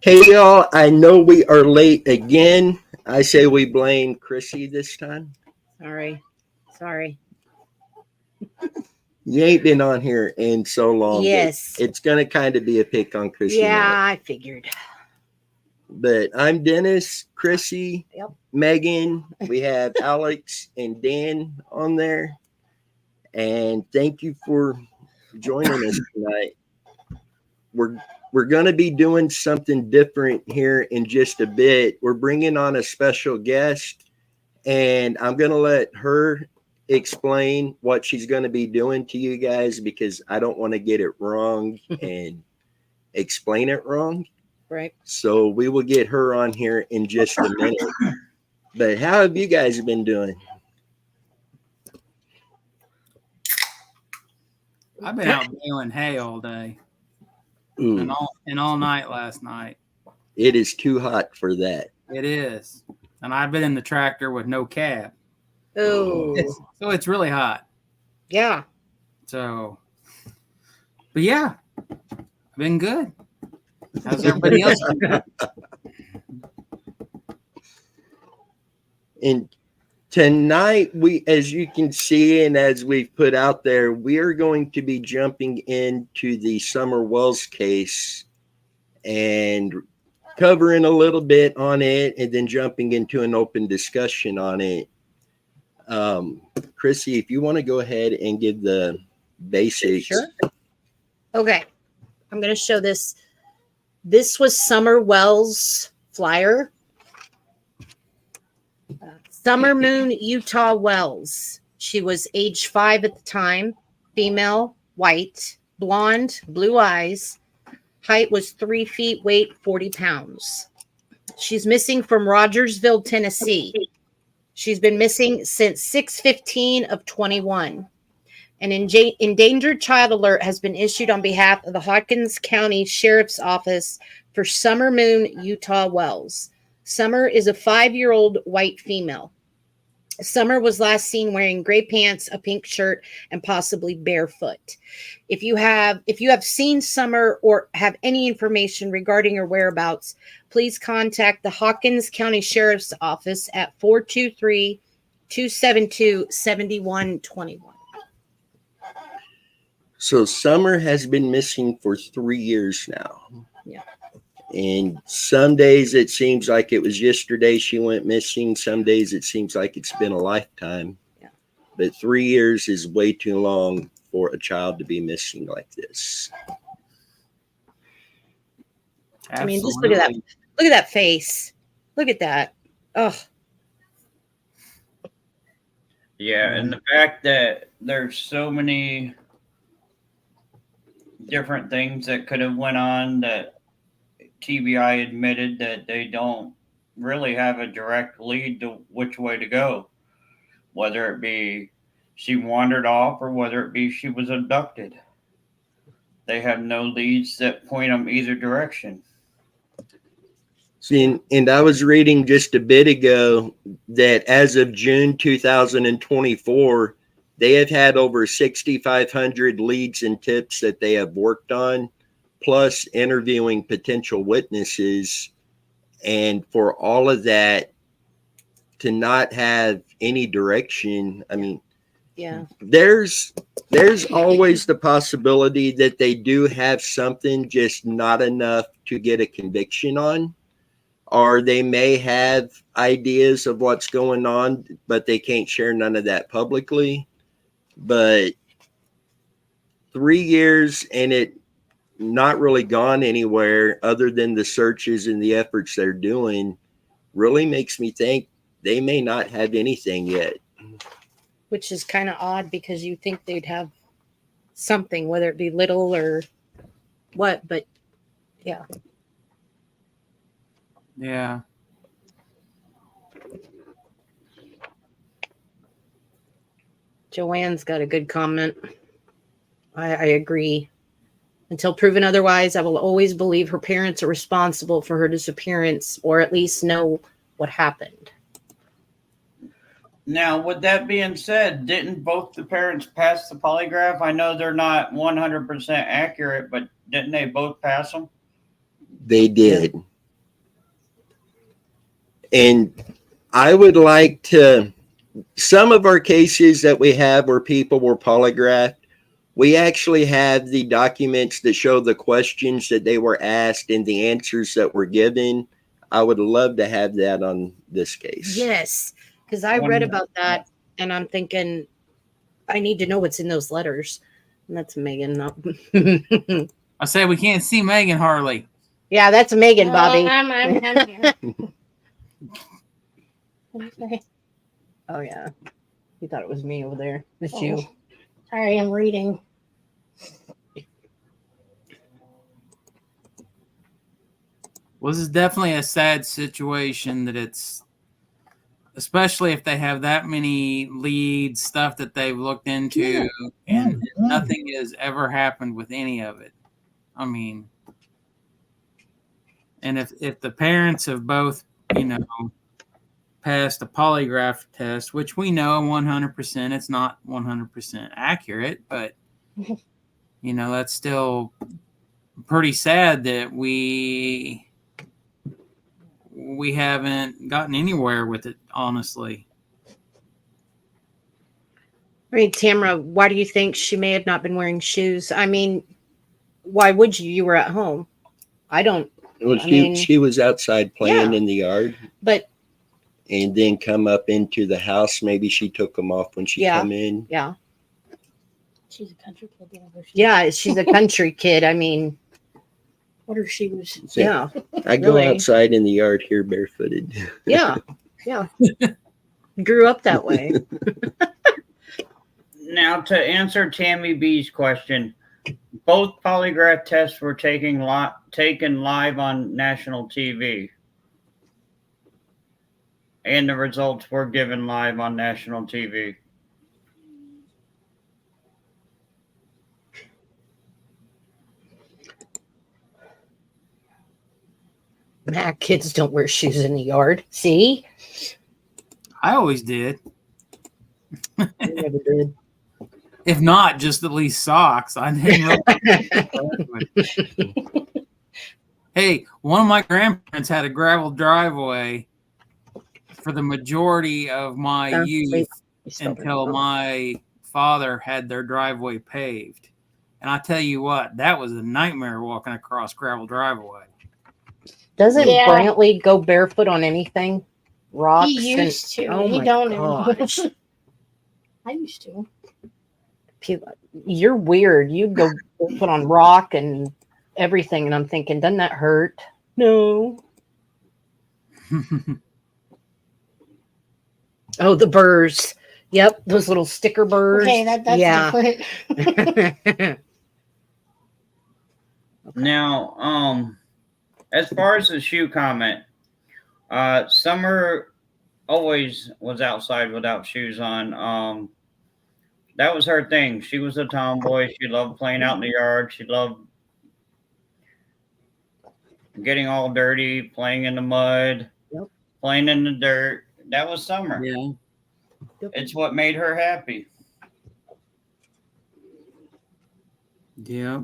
Hey y'all, I know we are late again. I say we blame Chrissy this time. Sorry. Sorry. You ain't been on here in so long that Yes. it's gonna kind of be a pick on Chrissy Yeah, night. I figured. But I'm Dennis, Chrissy, Yep. Megan. We have Alex and Dan on there, and thank you for joining us tonight. We're we're gonna be doing something different here in just a bit. We're bringing on a special guest, and I'm going to let her explain what she's going to be doing to you guys because I don't want to get it wrong and explain it wrong. Right. So we will get her on here in just a minute. But how have you guys been doing? I've been out baling hay all day Ooh, and all night last night. it is too hot for that. It is. And I've been in the tractor with no cab. Oh, So it's really hot. yeah. So, but yeah, I've been good. How's everybody else been doing? And tonight, as you can see, and as we've put out there, we are going to be jumping into the Summer Wells case and covering a little bit on it, and then jumping into an open discussion on it. Chrissy, if you want to go ahead and give the basics. Sure. Okay. I'm going to show this. This was Summer Wells' flyer. Summer Moon Utah Wells. She was age 5 at the time, female, white, blonde, blue eyes. Height was 3 feet, weight 40 pounds. She's missing from Rogersville, Tennessee. She's been missing since 6/15 of 21. An endangered child alert has been issued on behalf of the Hawkins County Sheriff's Office for Summer Moon Utah Wells. Summer is a 5-year-old white female. Summer was last seen wearing gray pants, a pink shirt, and possibly barefoot. If you have seen Summer or have any information regarding her whereabouts, please contact the Hawkins County Sheriff's Office at 423-272-7121. So Summer has been missing for 3 years now. Yeah. And some days it seems like it was yesterday she went missing. Some days it seems like it's been a lifetime. Yeah. But 3 years is way too long for a child to be missing like this. Absolutely. I mean, just look at that. Look at that face. Look at that. Oh. Yeah, and the fact that there's so many different things that could have went on that TBI admitted that they don't really have a direct lead to which way to go, whether it be she wandered off or whether it be she was abducted. They have no leads that point them either direction. See, and I was reading just a bit ago that as of June 2024, they have had over 6,500 leads and tips that they have worked on, plus interviewing potential witnesses. And for all of that to not have any direction, I mean, yeah, there's always the possibility that they do have something, just not enough to get a conviction on. Or they may have ideas of what's going on, but they can't share none of that publicly. But 3 years and it not really gone anywhere other than the searches and the efforts they're doing really makes me think they may not have anything yet. Which is kind of odd because you think they'd have something, whether it be little or what, but yeah. Yeah. Joanne's got a good comment. I agree. Until proven otherwise, I will always believe her parents are responsible for her disappearance, or at least know what happened. Now, with that being said, didn't both the parents pass the polygraph? I know they're not 100% accurate, but didn't they both pass them? They did. And I would like to, some of our cases that we have where people were polygraphed, we actually have the documents that show the questions that they were asked and the answers that were given. I would love to have that on this case. Yes, because I read about that and I'm thinking, I need to know what's in those letters. And that's Megan. Not I say we can't see Megan hardly. yeah, that's Megan, Bobby. I'm here. Okay. Oh, yeah. You thought it was me over there. It's Oh. you. Sorry, I'm reading. Well, this is definitely a sad situation that it's, especially if they have that many leads, stuff that they've looked into, and nothing has ever happened with any of it. I mean, and if the parents have both, passed a polygraph test, which we know 100%, it's not 100% accurate, but, that's still pretty sad that we haven't gotten anywhere with it, honestly. I mean, Tamara, why do you think she may have not been wearing shoes? I mean, why would you? You were at home. I don't. Well, I mean, she was outside playing yeah. in the yard. But and then come up into the house. Maybe she took them off when she come in. yeah. She's a country kid. Yeah, she's a country kid. I mean, What are shoes? So yeah. I go Really? outside in the yard here barefooted. Yeah. Yeah. Grew up that way. Now, to answer Tammy B's question, both polygraph tests were taken live on national TV. And the results were given live on national TV. Nah, kids don't wear shoes in the yard. See? I always did. I never did. If not, just at least socks. I didn't really. Hey, one of my grandparents had a gravel driveway for the majority of my youth until my father had their driveway paved. And I tell you what, that was a nightmare walking across gravel driveway. Doesn't Yeah. Brantley go barefoot on anything? Rocks? He used to. Oh He my don't gosh. anymore. I used to. You're weird. You go put on rock and everything, and I'm thinking, doesn't that hurt? No. Oh, the burrs. Yep, those little sticker burrs. Okay, that's different. Now, as far as the shoe comment, Summer always was outside without shoes on. That was her thing. She was a tomboy. She loved playing out in the yard. She loved getting all dirty, playing in the mud, playing in the dirt. That was Summer. Yeah. It's what made her happy. Yeah.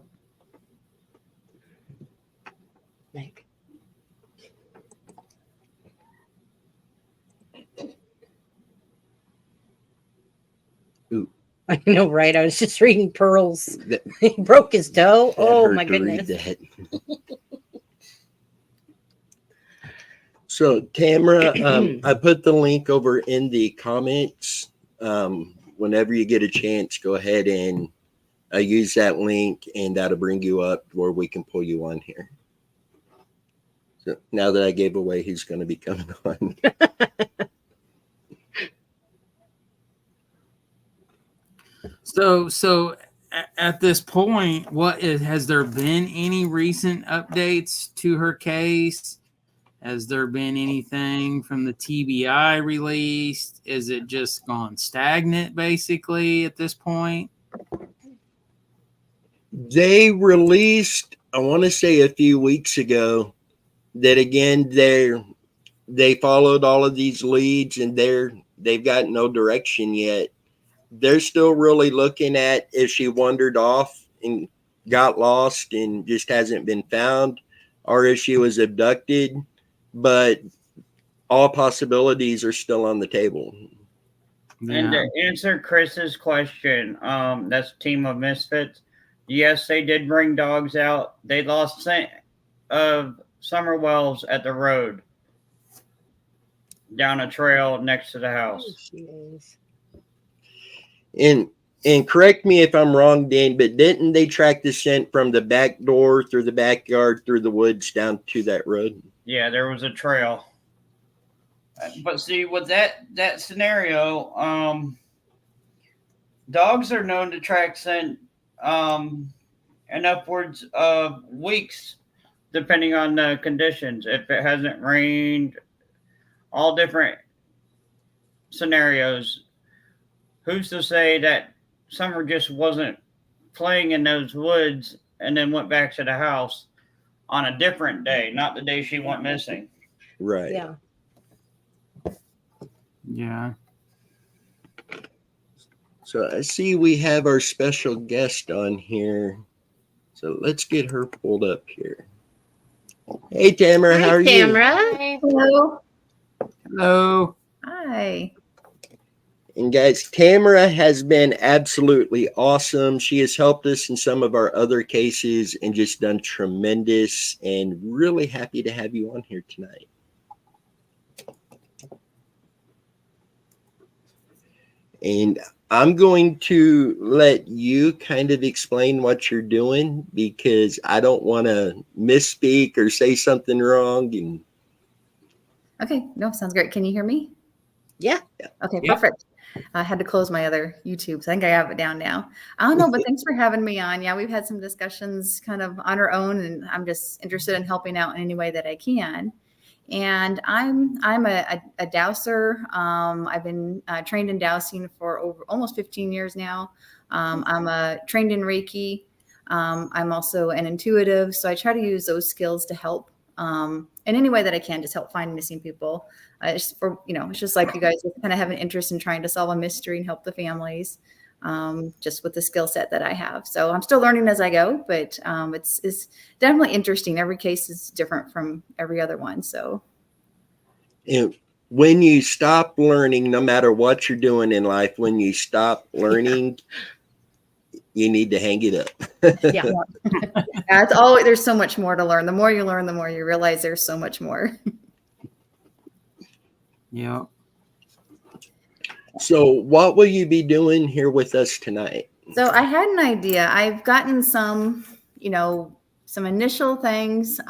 Meg. Ooh. I know, right? I was just reading Pearl's. That- He broke his toe. that Oh hurt my to read goodness. that. So Tamara, I put the link over in the comments. Whenever you get a chance, go ahead and use that link, and that'll bring you up where we can pull you on here. So now that I gave away who's going to be coming on. So at this point, has there been any recent updates to her case? Has there been anything from the TBI released? Is it just gone stagnant basically at this point? They released, I want to say a few weeks ago, that again they followed all of these leads and they've got no direction yet. They're still really looking at if she wandered off and got lost and just hasn't been found, or if she was abducted. But all possibilities are still on the table. And to answer Chris's question, that's Team of Misfits. Yes, they did bring dogs out. They lost scent of summer wells at the road down a trail next to the house. And correct me if I'm wrong, Dan, but didn't they track the scent from the back door through the backyard through the woods down to that road? Yeah, there was a trail. But see, with that scenario, dogs are known to track scent in upwards of weeks, depending on the conditions. If it hasn't rained, all different scenarios. Who's to say that Summer just wasn't playing in those woods and then went back to the house on a different day, not the day she went missing? Right. Yeah. Yeah. So I see we have our special guest on here. So let's get her pulled up here. Hey, Tamara, how are Tamara. Hi. Hello. Hello. Hi. you? And guys, Tamara has been absolutely awesome. She has helped us in some of our other cases and just done tremendous, and really happy to have you on here tonight. And I'm going to let you kind of explain what you're doing, because I don't want to misspeak or say something wrong. And Okay. No, sounds great. Can you hear me? Yeah. Okay, Yep. perfect. I had to close my other YouTube, so I think I have it down now. I don't know, but thanks for having me on. Yeah, we've had some discussions kind of on our own, and I'm just interested in helping out in any way that I can. And I'm a dowser. I've been trained in dowsing for almost 15 years now. I'm trained in Reiki. I'm also an intuitive, so I try to use those skills to help in any way that I can, just help find missing people. It's for, it's just like you guys kind of have an interest in trying to solve a mystery and help the families, just with the skill set that I have. So I'm still learning as I go, but it's definitely interesting. Every case is different from every other one. So when you stop learning, no matter what you're doing in life, when you stop learning, you need to hang it up. Yeah. it's always, there's so much more to learn. The more you learn, the more you realize there's so much more. Yeah. So what will you be doing here with us tonight? So I had an idea. I've gotten some initial things.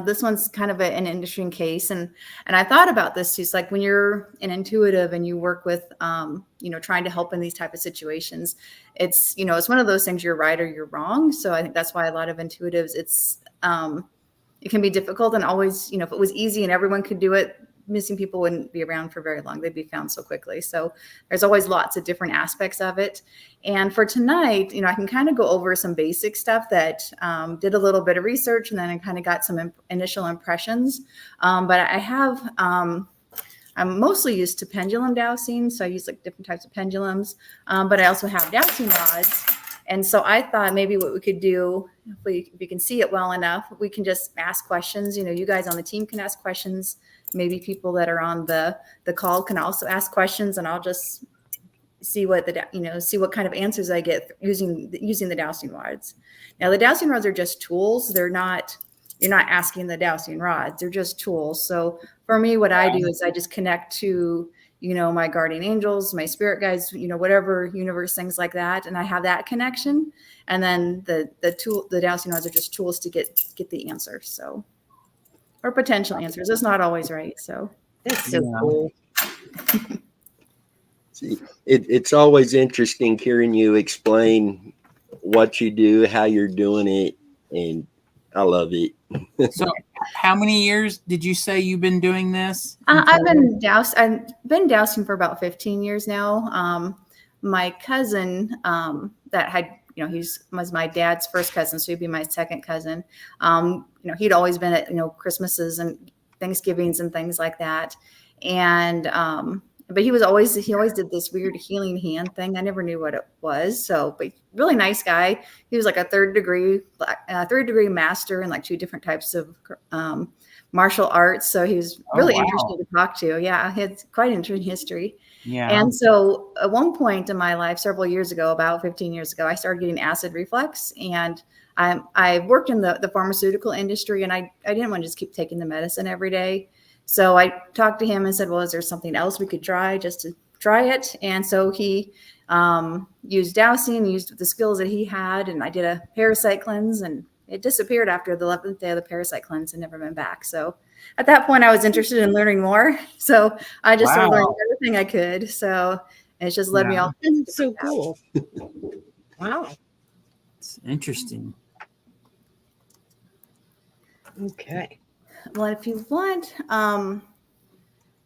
This one's kind of an interesting case. And I thought about this too. It's like when you're an intuitive and you work with, trying to help in these type of situations, it's one of those things, you're right or you're wrong. So I think that's why a lot of intuitives, it can be difficult, and always, if it was easy and everyone could do it, missing people wouldn't be around for very long. They'd be found so quickly. So there's always lots of different aspects of it. And for tonight, I can kind of go over some basic stuff that did a little bit of research, and then I kind of got some initial impressions. But I have, I'm mostly used to pendulum dowsing. So I use like different types of pendulums, but I also have dowsing rods. And so I thought maybe what we could do, if you can see it well enough, we can just ask questions. You guys on the team can ask questions. Maybe people that are on the call can also ask questions, and I'll just see what see what kind of answers I get using the dowsing rods. Now, the dowsing rods are just tools. You're not asking the dowsing rods. They're just tools. So for me, what I do is I just connect to, my guardian angels, my spirit guides, whatever universe, things like that. And I have that connection. And then the dowsing rods are just tools to get the answer. So, or potential answers. It's not always right. So That's so cool. See, it's always interesting hearing you explain what you do, how you're doing it, and I love it. So how many years did you say you've been doing this? I've been dowsing for about 15 years now. My cousin that had, was my dad's first cousin, so he'd be my second cousin. He'd always been at, Christmases and Thanksgivings and things like that. And but he always did this weird healing hand thing. I never knew what it was. So, but really nice guy. He was like a third degree master in like 2 different types of martial arts. So he was really interesting to talk to. Yeah, he had quite an interesting history. Yeah. And so at one point in my life, several years ago, about 15 years ago, I started getting acid reflux, and I worked in the pharmaceutical industry, and I didn't want to just keep taking the medicine every day. So I talked to him and said, well, is there something else we could try just to try it? And so he used dowsing, used the skills that he had, and I did a parasite cleanse, and it disappeared after the 11th day of the parasite cleanse and never been back. So at that point, I was interested in learning more. So I just started learning everything I could. So it's just led me all. That's so cool. Wow. It's interesting. Okay. Well, if you want, and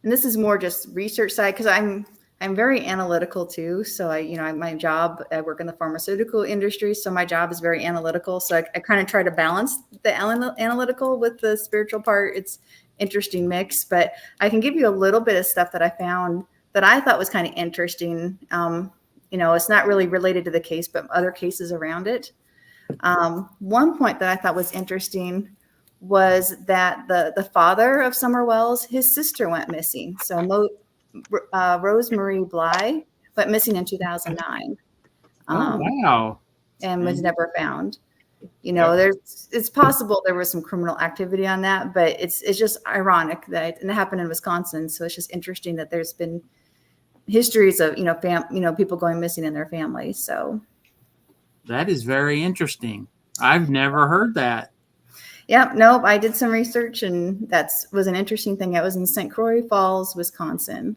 this is more just research side, because I'm very analytical too. So my job, I work in the pharmaceutical industry, so my job is very analytical. So I kind of try to balance the analytical with the spiritual part. It's interesting mix, but I can give you a little bit of stuff that I found that I thought was kind of interesting. It's not really related to the case, but other cases around it. One point that I thought was interesting was that the father of Summer Wells, his sister went missing. So Rosemary Bly went missing in 2009. Wow. And was never found. It's possible there was some criminal activity on that, but it's just ironic that it happened in Wisconsin. So it's just interesting that there's been histories of people going missing in their families. So that is very interesting. I've never heard that. Yeah, nope. I did some research, and was an interesting thing. It was in St. Croix Falls, Wisconsin.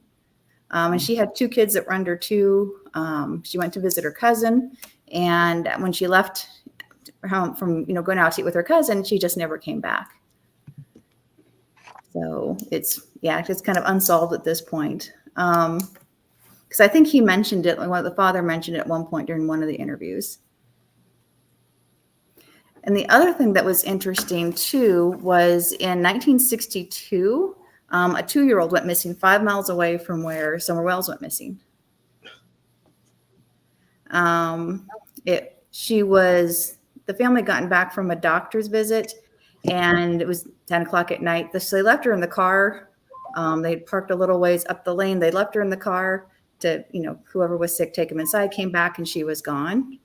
And she had 2 kids that were under 2. She went to visit her cousin, and when she left home from going out to eat with her cousin, she just never came back. So it's kind of unsolved at this point. Because I think he mentioned it, like the father mentioned it at one point during one of the interviews. And the other thing that was interesting too was in 1962, a 2-year-old went missing 5 miles away from where Summer Wells went missing. The family gotten back from a doctor's visit, and it was 10 o'clock at night. So they left her in the car. They parked a little ways up the lane. They left her in the car to, whoever was sick, take them inside, came back, and she was gone.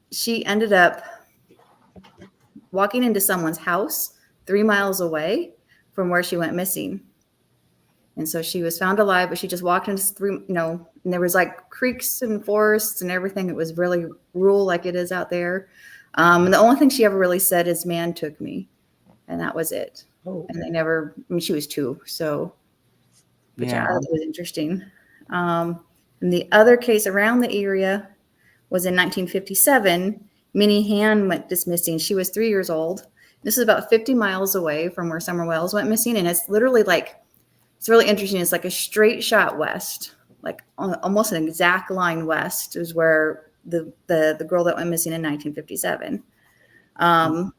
She ended up walking into someone's house 3 miles away from where she went missing. And so she was found alive, but she just walked into and there was like creeks and forests and everything. It was really rural like it is out there. And the only thing she ever really said is, "Man took me." And that was it. Oh. And they never, she was 2. So, but yeah, it was interesting. And the other case around the area was in 1957. Minnie Han went missing. She was 3 years old. This is about 50 miles away from where Summer Wells went missing. And it's literally it's really interesting. It's like a straight shot west, like almost an exact line west is where the girl that went missing in 1957. And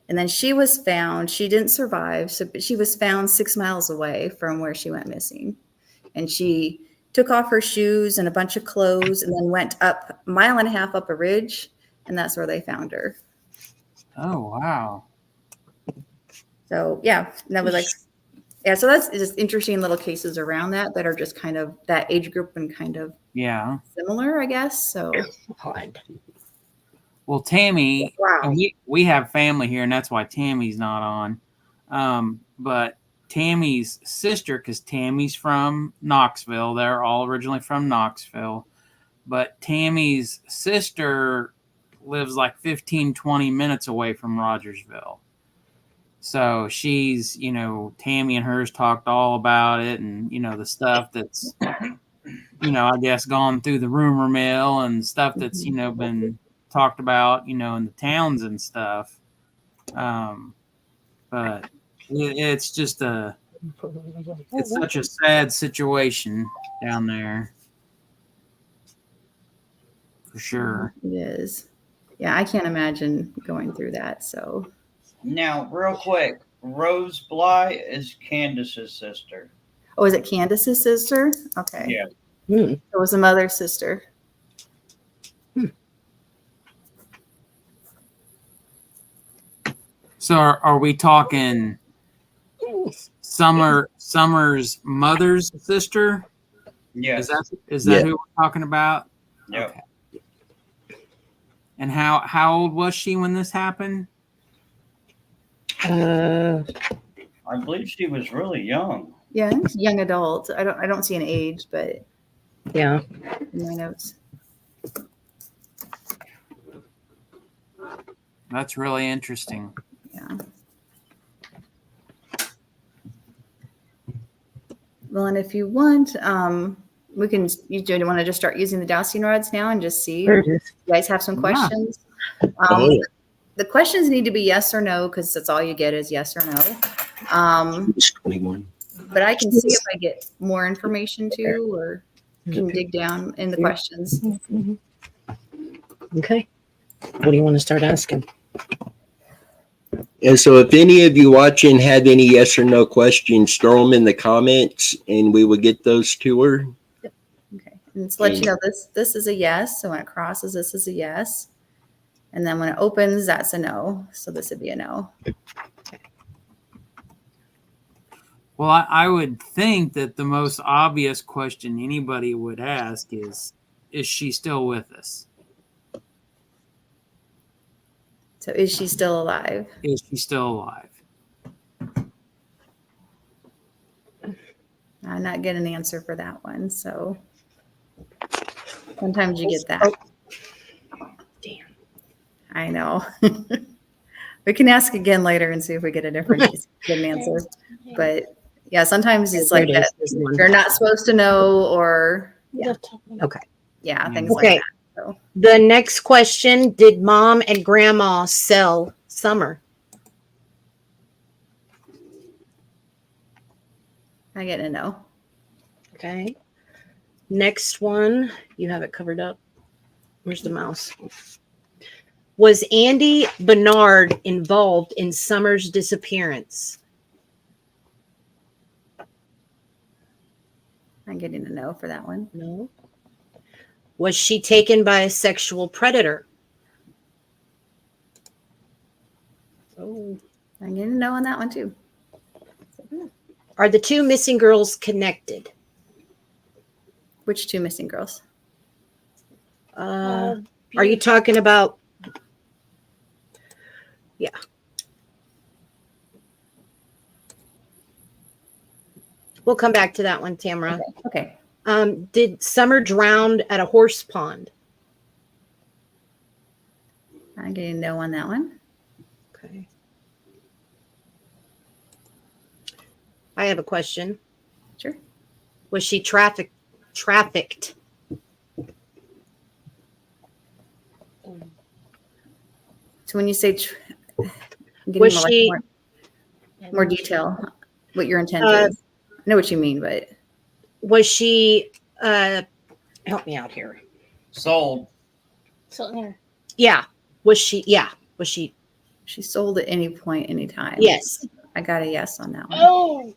then she was found. She didn't survive, but she was found 6 miles away from where she went missing. And she took off her shoes and a bunch of clothes and then went up 1.5 miles up a ridge, and that's where they found her. Oh, wow. So, that was so that's just interesting little cases around that are just kind of that age group and kind of similar, I guess. So, well, Tammy, we have family here, and that's why Tammy's not on. But Tammy's sister, because Tammy's from Knoxville. They're all originally from Knoxville. But Tammy's sister lives like 15, 20 minutes away from Rogersville. So she's, Tammy and hers talked all about it and, the stuff that's, I guess gone through the rumor mill and stuff that's, been talked about, in the towns and stuff. But it's just it's such a sad situation down there. For sure. It is. Yeah, I can't imagine going through that. So now, real quick, Rose Bly is Candace's sister. Oh, is it Candace's sister? Okay. Yeah. Hmm. It was a mother's sister. So are we talking Summer's mother's sister? Yes. Is that Yeah. who we're talking about? Yep. Okay. And how old was she when this happened? Uh, I believe she was really young. Yeah, I think it's young adult. I don't see an age, but yeah. in my notes. That's really interesting. Yeah. Well, and if you want, we can. You do want to just start using the dowsing rods now and just see. There If it is. you guys have some questions. Oh, yeah. The questions need to be yes or no because that's all you get is yes or no. It's 21. But I can see if I get more information too, or can dig down in the questions. Okay. What do you want to start asking? And so if any of you watching have any yes or no questions, throw them in the comments and we will get those to her. Okay, and it's let you know this is a yes. So when it crosses, this is a yes, and then when it opens, that's a no. So this would be a no. Well, I would think that the most obvious question anybody would ask is she still with us? So is she still alive? Is she still alive? I'm not getting an answer for that one. So sometimes you get that. Damn. I know. We can ask again later and see if we get a different get an answer. But yeah, sometimes it's like that. You're not supposed to know, or Okay. yeah, things Okay. like that. So The next question, did mom and grandma sell Summer? I get a no. Okay. Next one, you have it covered up. Where's the mouse? Was Andy Bernard involved in Summer's disappearance? I'm getting a no for that one. No. Was she taken by a sexual predator? Oh. I'm getting a no on that one too. Are the two missing girls connected? Which two missing girls? Are you talking about? Yeah. We'll come back to that one, Tamara. Okay. Did Summer drown at a horse pond? I'm getting a no on that one. Okay. I have a question. Sure. Was she trafficked? So when you say Was she more detail, what your intent is? I know what you mean, but was she help me out here? Sold. Yeah. Was she she sold at any point, anytime. Yes. I got a yes on that one.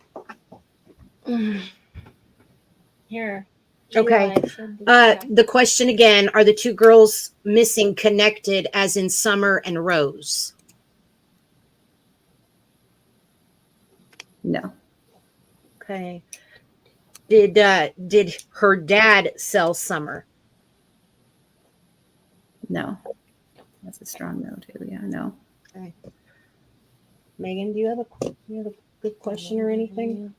Oh. Here. Okay. The question again, are the two girls missing connected as in Summer and Rose? No. Okay. Did her dad sell Summer? No. That's a strong no too. Yeah, no. Okay. Megan, do you have a good question or anything?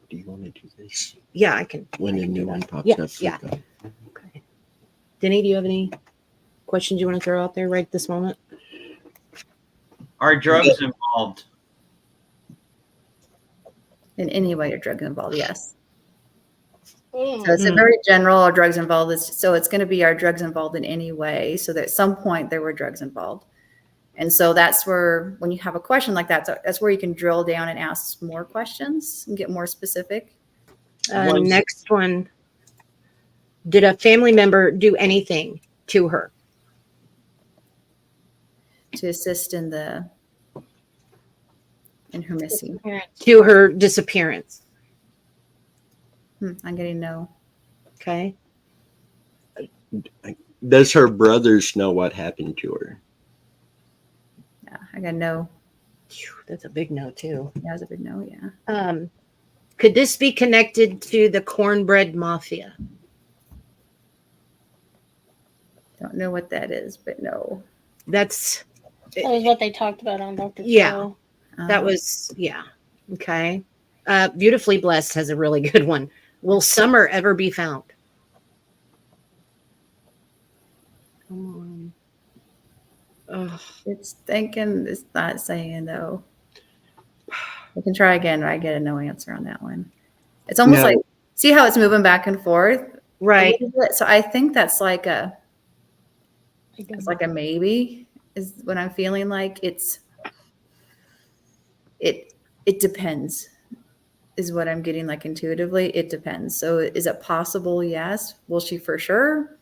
Do you want to do this? Yeah, I can. When a new one pops Yeah, up. yeah. Okay. Denny, do you have any questions you want to throw out there right this moment? Are drugs involved? In any way, are drugs involved? Yes. Mm. So it's a very general. Are drugs involved? So it's going to be, are drugs involved in any way? So that at some point there were drugs involved, and so that's where when you have a question like that, that's where you can drill down and ask more questions and get more specific. Next one. Did a family member do anything to her? To assist in the in her missing. To her disappearance. I'm getting no. Okay. Does her brothers know what happened to her? Yeah, I got no. Phew, that's a big no too. That was a big no. Yeah. Could this be connected to the cornbread mafia? Don't know what that is, but no. That's That was what they talked about on Dr. Yeah. Phil. that was yeah. Okay. Beautifully Blessed has a really good one. Will Summer ever be found? Come on. Ugh. It's thinking. It's not saying though. We can try again. But I get a no answer on that one. It's almost No. like see how it's moving back and forth, a Right. little bit? So I think that's like a. I don't It's like a maybe is what I'm feeling like. It depends is what I'm getting like intuitively. It depends. So is it possible? Yes. Will she for sure?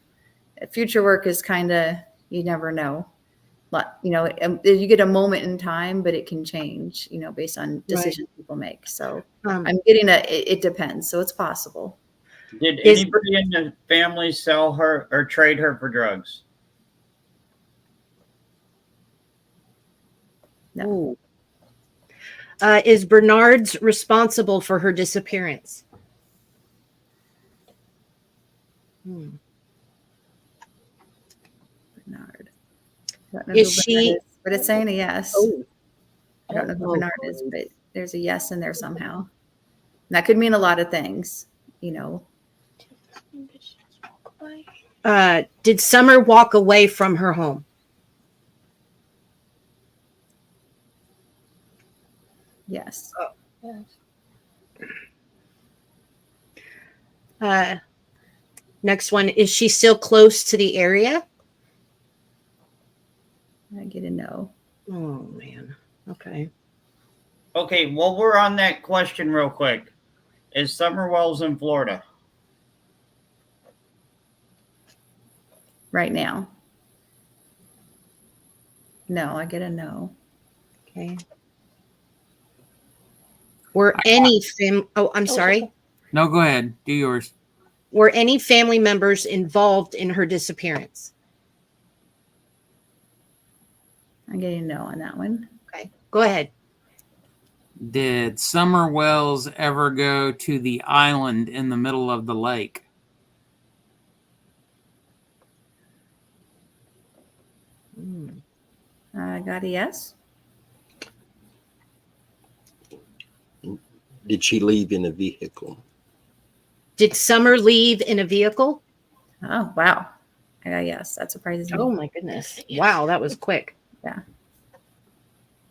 Future work is kind of, you never know. You get a moment in time, but it can change, based on decisions people make. So I'm getting it depends. So it's possible. Did anybody in the family sell her or trade her for drugs? No. Ooh. Is Bernard's responsible for her disappearance? Bernard. I don't know Is who she- Bernard is, but it's saying a yes. Oh. I don't know who Oh. Bernard is, but there's a yes in there somehow. And that could mean a lot of things, Did Summer walk away from her home? Yes. Next one, is she still close to the area? I get a no. Oh man. Okay. Okay, well, we're on that question real quick. Is Summer Wells in Florida? Right now. No, I get a no. Okay. Were any I'm sorry. No, go ahead. Do yours. Were any family members involved in her disappearance? I'm getting a no on that one. Okay. Go ahead. Did Summer Wells ever go to the island in the middle of the lake? I got a yes. Did she leave in a vehicle? Did Summer leave in a vehicle? Oh, wow. I got a yes. That surprises me. Oh my goodness. Wow, that was quick. Yeah.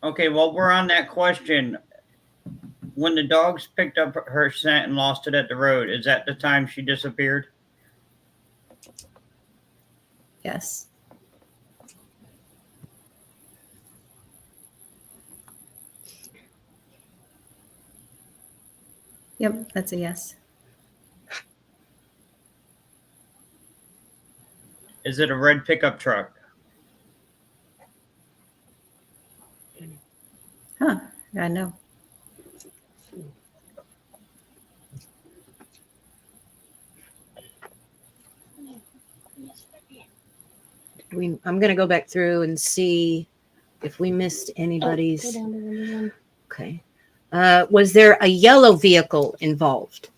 Okay, well, we're on that question. When the dogs picked up her scent and lost it at the road, is that the time she disappeared? Yes. Yep, that's a yes. Is it a red pickup truck? Huh. I know. I'm going to go back through and see if we missed Go anybody's. down to the new one. Okay. Was there a yellow vehicle involved?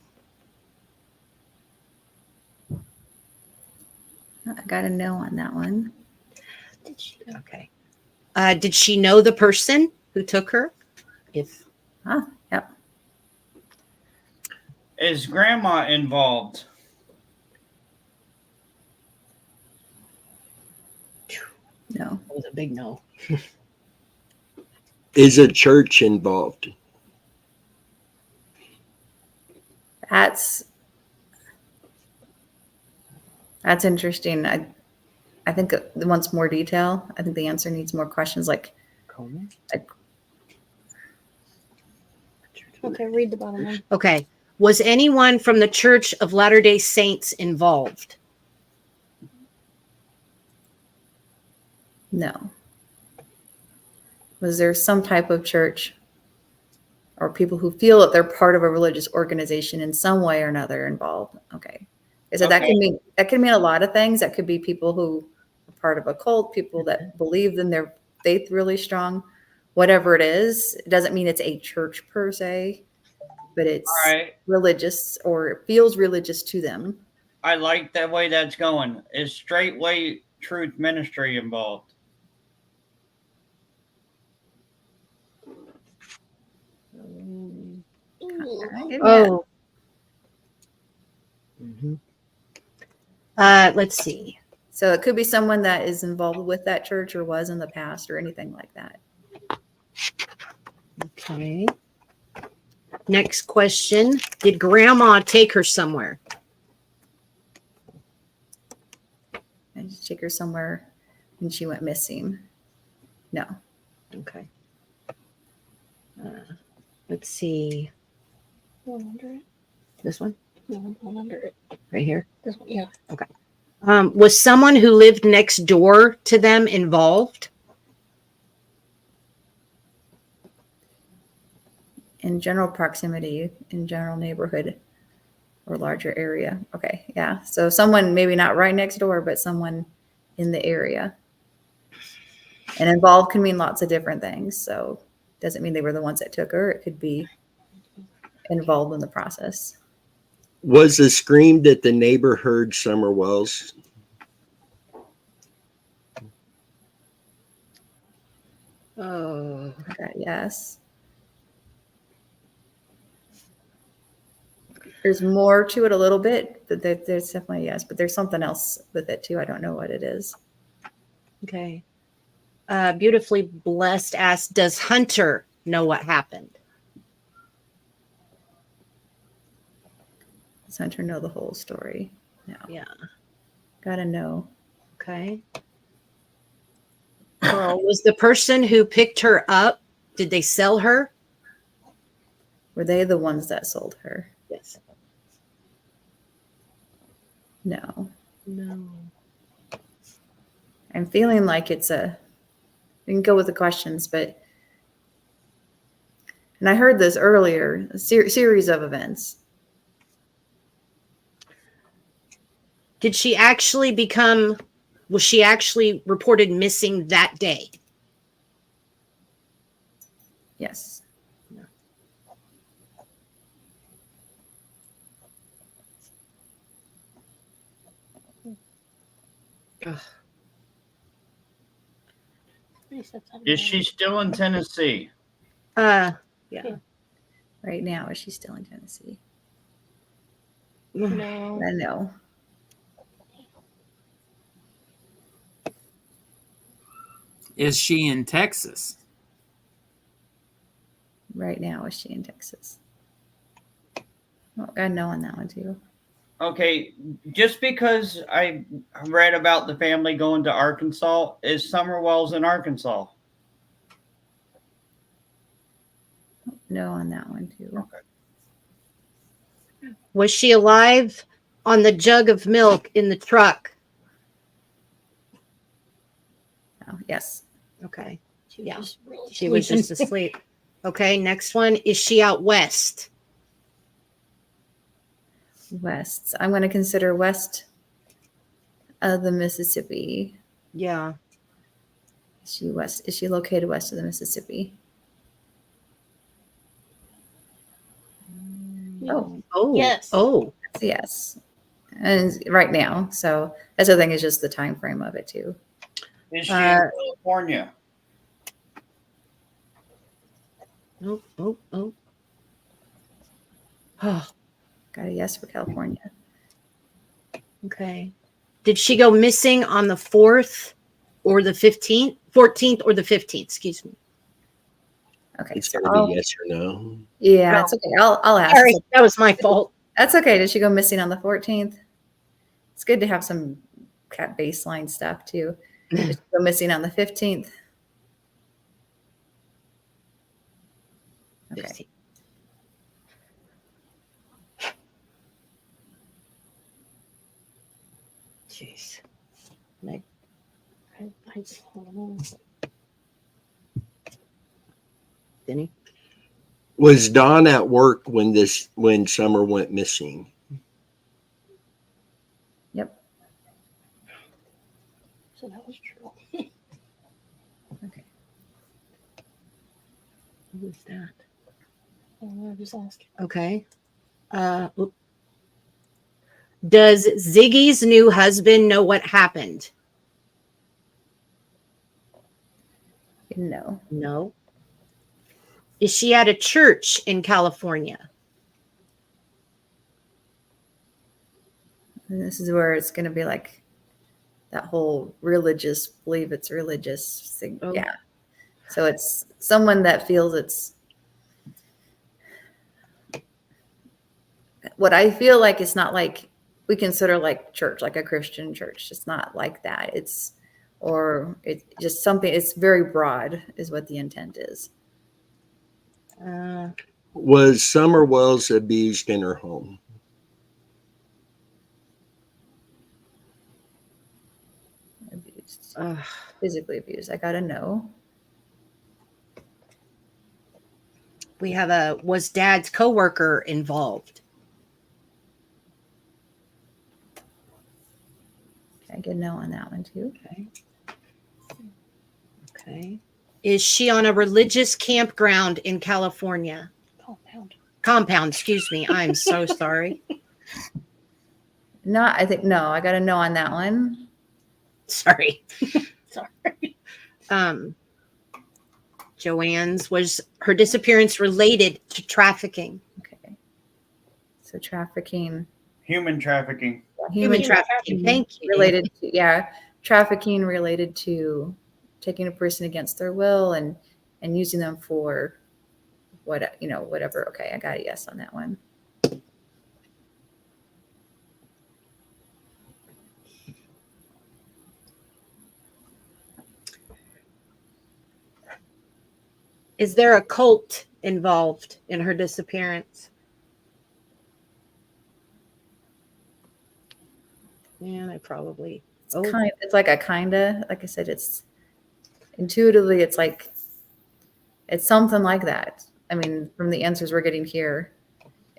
I got a no on that one. Did she Okay. Did she know the person who took her? If Yep. Is Grandma involved? No. that was a big no. Is a church involved? That's interesting. I think it wants more detail. I think the answer needs more questions like Okay, read the bottom one. Okay. Was anyone from the Church of Latter-day Saints involved? no. Was there some type of church? or people who feel that they're part of a religious organization in some way or another involved. Okay. So that can mean a lot of things. That could be people who are part of a cult, people that believe in their faith really strong, whatever it is. It doesn't mean it's a church per se, but it's All right. religious or it feels religious to them. I like that way that's going. Is Straightway Truth Ministry involved? Oh, Mhm. let's see. So it could be someone that is involved with that church or was in the past or anything like that. Okay. Next question. Did grandma take her somewhere? And just take her somewhere and she went missing. No. Okay. Let's see. One under it. This one No, one under it. right here. This one, yeah. Was someone who lived next door to them involved? In general proximity, in general neighborhood or larger area. Okay. Yeah. So someone maybe not right next door, but someone in the area. And involved can mean lots of different things. So doesn't mean they were the ones that took her. It could be involved in the process. Was the scream that the neighbor heard Summer Wells? Oh. Okay, yes. There's more to it a little bit, but there's definitely yes, but there's something else with it too. I don't know what it is. Okay. Beautifully Blessed asked, does Hunter know what happened? Does Hunter know the whole story? No. Yeah. Gotta know. Okay. Carl, was the person who picked her up, did they sell her? Were they the ones that sold her? Yes. No. No. I'm feeling like we can go with the questions, but, and I heard this earlier, a series of events. Was she actually reported missing that day? Yes. Ugh. Is she still in Tennessee? Yeah. Right now, is she still in Tennessee? No. I know. Is she in Texas? Right now, is she in Texas? Oh, I know on that one too. Okay, just because I read about the family going to Arkansas, is Summer Wells in Arkansas? No on that one too. Okay. Was she alive on the jug of milk in the truck? Oh, yes. Okay. She Yeah. was really She was just asleep. Okay. Next one. Is she out west? West. I'm going to consider west of the Mississippi. Yeah. Is she west? Is she located west of the Mississippi? Oh, Oh. Yes. Oh. yes. And right now, so that's the thing is just the time frame of it too. Is she in California? Oh. Oh. Oh. Oh. Got a yes for California. Okay. Did she go missing on the 4th or the 15th? 14th or the 15th? Excuse me. Okay, It's so going to be yes or no. yeah, No. it's okay. I'll ask. Sorry, that was my fault. That's okay. Did she go missing on the 14th? It's good to have some baseline stuff too. Did she go missing on the 15th? Okay. 15th. Jeez. I just don't know. Denny? Was Don at work when Summer went missing? Yep. So that was true. Okay. Who was that? Oh, I just asked. Okay. Does Ziggy's new husband know what happened? No. No. Is she at a church in California? And this is where it's going to be like that whole religious, believe it's religious thing. Oh. Yeah. So it's someone that feels it's what I feel like it's not like we consider like church, like a Christian church. It's not like that. It's just something, it's very broad is what the intent is. Was Summer Wells abused in her home? Abused. Physically abused. I gotta know. We have was Dad's coworker involved? I get a no on that one too. Okay. Okay. Is she on a religious campground in California? Compound, excuse me. I'm so sorry. Not, I think, no, I got a no on that one. Sorry. Sorry. Joanne's, was her disappearance related to trafficking? Okay. So trafficking. Human trafficking. Human trafficking. Thank you. Related to, yeah, trafficking related to taking a person against their will and using them for what, whatever. Okay, I got a yes on that one. Is there a cult involved in her disappearance? Yeah, I probably. It's like a kinda, like I said, it's intuitively, it's like, it's something like that. I mean, from the answers we're getting here,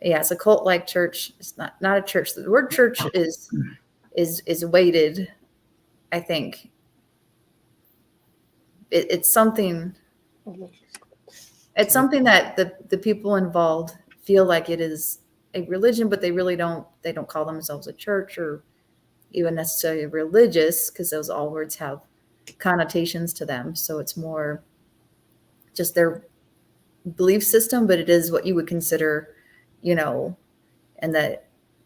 yeah, it's a cult-like church. It's not a church. The word church is weighted. I think it's something. It's something that the people involved feel like it is a religion, but they really don't. They don't call themselves a church or even necessarily religious, because those all words have connotations to them. So it's more just their belief system, but it is what you would consider, in the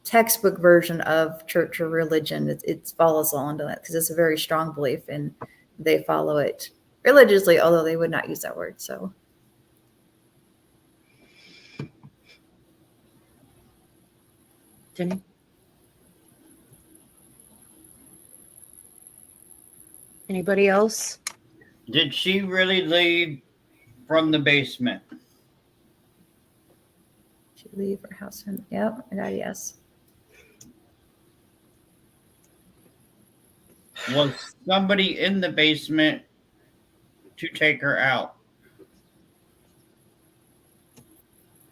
textbook version of church or religion. It follows all into that because it's a very strong belief and they follow it religiously, although they would not use that word. So. Jenny? Anybody else? Did she really leave from the basement? She leave her house? Yep, I got a yes. Was somebody in the basement to take her out?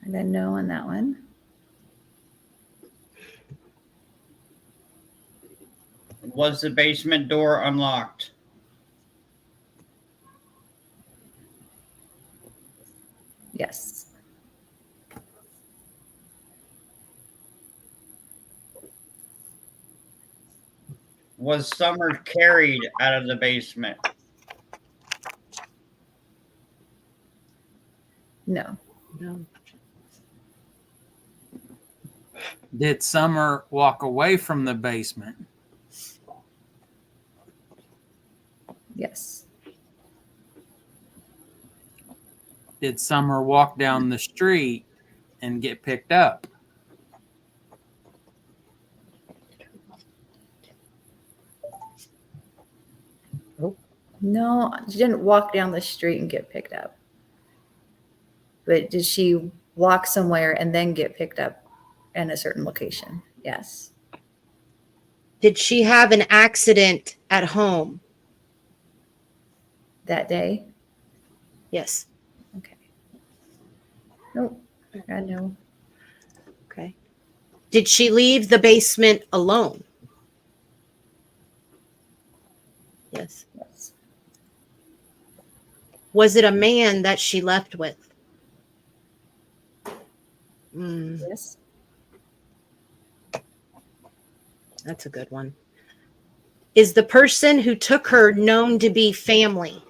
I got no on that one. Was the basement door unlocked? Yes. Was Summer carried out of the basement? No. No. Did Summer walk away from the basement? Yes. Did Summer walk down the street and get picked up? No, she didn't walk down the street and get picked up. But did she walk somewhere and then get picked up in a certain location? Yes. Did she have an accident at home? That day? Yes. Okay. Nope. I know. Okay. Did she leave the basement alone? Yes. Yes. Was it a man that she left with? Mm, Yes. that's a good one. Is the person who took her known to be family?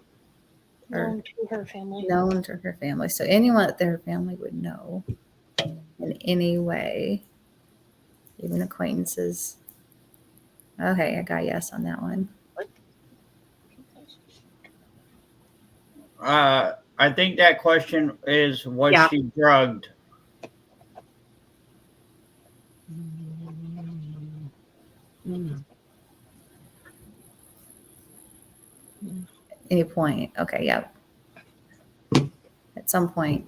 Known to her family. Known to her family. So anyone that her family would know in any way, even acquaintances. Okay, I got yes on that one. I think that question is, was Yeah. she drugged? Mm. Any point. Okay, yep. At some point.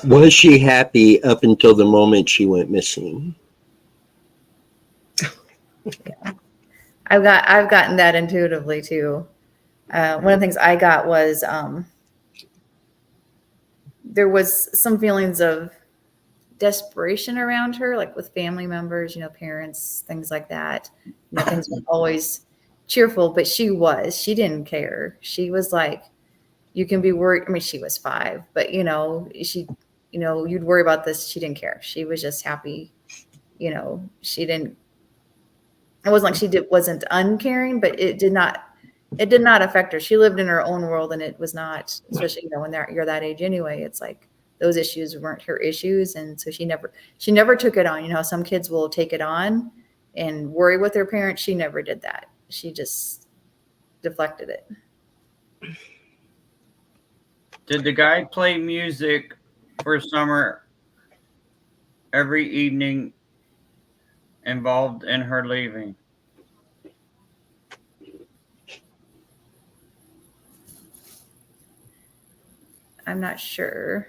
Was she happy up until the moment she went missing? I've gotten that intuitively too. One of the things I got was there was some feelings of desperation around her, like with family members, parents, things like that. Things weren't always cheerful, but she didn't care. She was like, you can be worried. I mean, she was 5, but you'd worry about this. She didn't care. She was just happy. She didn't, it wasn't like wasn't uncaring, but it did not affect her. She lived in her own world, and it was not, especially, when you're that age anyway, it's like those issues weren't her issues. And so she never took it on. Some kids will take it on and worry with their parents. She never did that. She just deflected it. Did the guy play music for Summer every evening involved in her leaving? I'm not sure.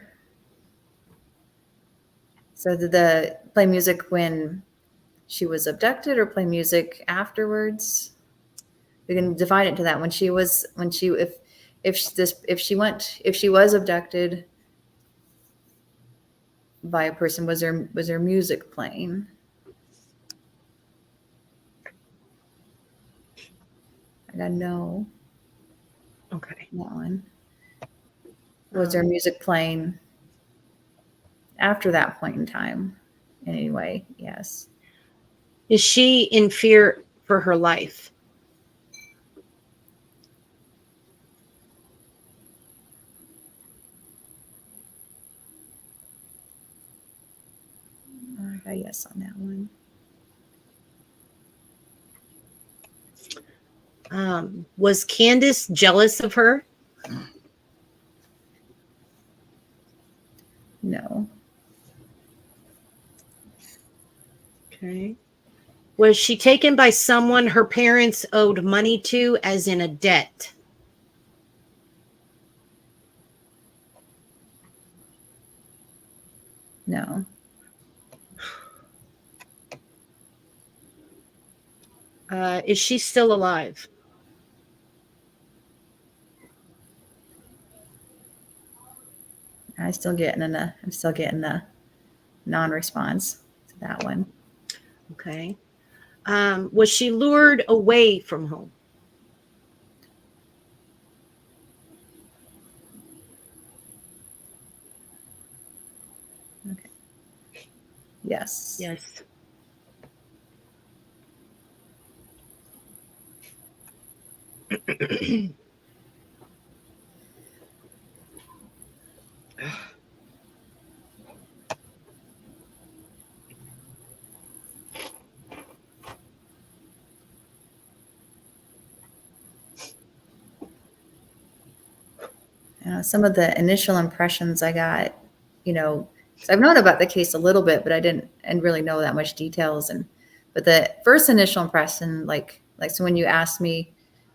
So did the play music when she was abducted, or play music afterwards? We can define it to that. If she was abducted by a person, was there music playing? I got no. Okay. That one. Was there music playing after that point in time? In any way? Yes. Is she in fear for her life? I got yes on that one. Was Candace jealous of her? No. Okay. Was she taken by someone her parents owed money to, as in a debt? No. Is she still alive? I'm still getting the non-response to that one. Okay. Was she lured away from home? Okay. Yes. Yes. Some of the initial impressions I got, 'cause I've known about the case a little bit, but I didn't really know that much details. But the first initial impression, so when you asked me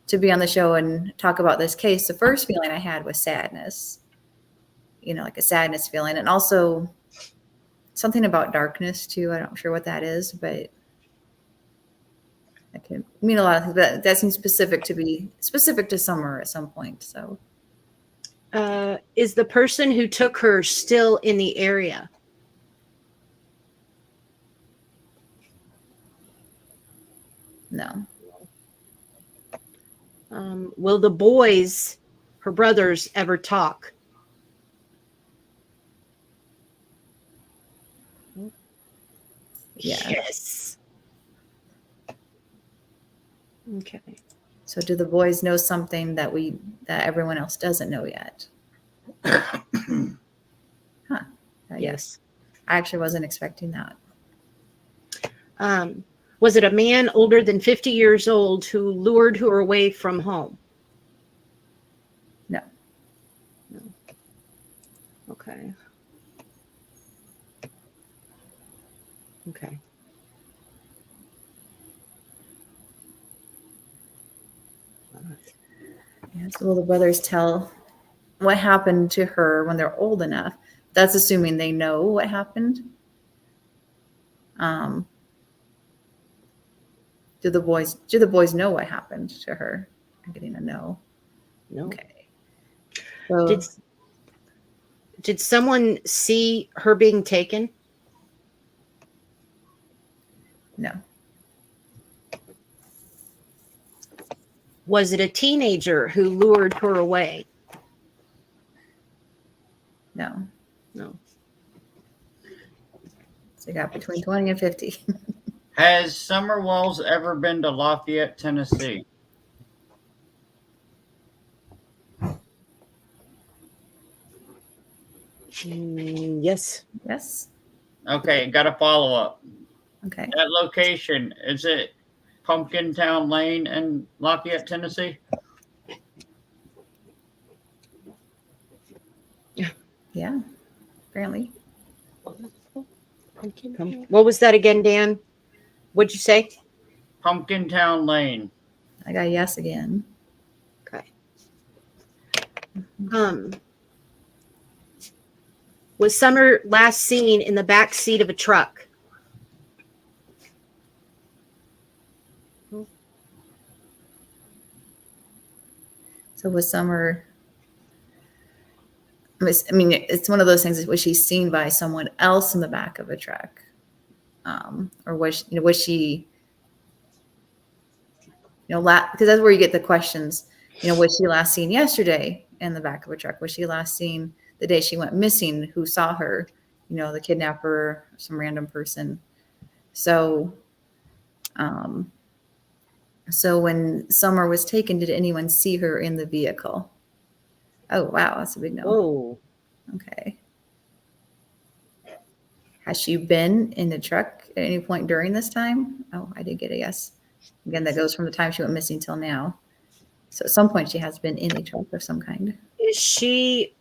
to be on the show and talk about this case, the first feeling I had was sadness, like a sadness feeling, and also something about darkness too. I'm not sure what that is, but that could mean a lot of things, but that seems specific to Summer at some point. So Is the person who took her still in the area? no, Will the boys, her brothers, ever talk? Yeah. Yes. Okay. so do the boys know something that everyone else doesn't know yet? Yes. I actually wasn't expecting that. Was it a man older than 50 years old who lured her away from home? No. Okay. Okay. Yeah, so will the brothers tell what happened to her when they're old enough? That's assuming they know what happened. Do the boys know what happened to her? I'm getting a no. No. Okay. So Did someone see her being taken? no. Was it a teenager who lured her away? No. No. So you got between 20 and 50. Has Summer Wells ever been to Lafayette, Tennessee? Yes. Yes. Okay, got a follow up. Okay. That location, is it Pumpkin Town Lane in Lafayette, Tennessee? Yeah. Apparently. What was that again, Dan? What'd you say? Pumpkin Town Lane. I got a yes again. Okay. Was Summer last seen in the back seat of a truck? So was Summer? I mean, it's one of those things. Was she seen by someone else in the back of a truck, or was she? Because that's where you get the questions. Was she last seen yesterday in the back of a truck? Was she last seen the day she went missing? Who saw her? The kidnapper, some random person. So, so when Summer was taken, did anyone see her in the vehicle? Oh, wow. That's a big no. Oh. Okay. Has she been in the truck at any point during this time? Oh, I did get a yes. Again, that goes from the time she went missing till now. So at some point she has been in a truck of some kind. Is she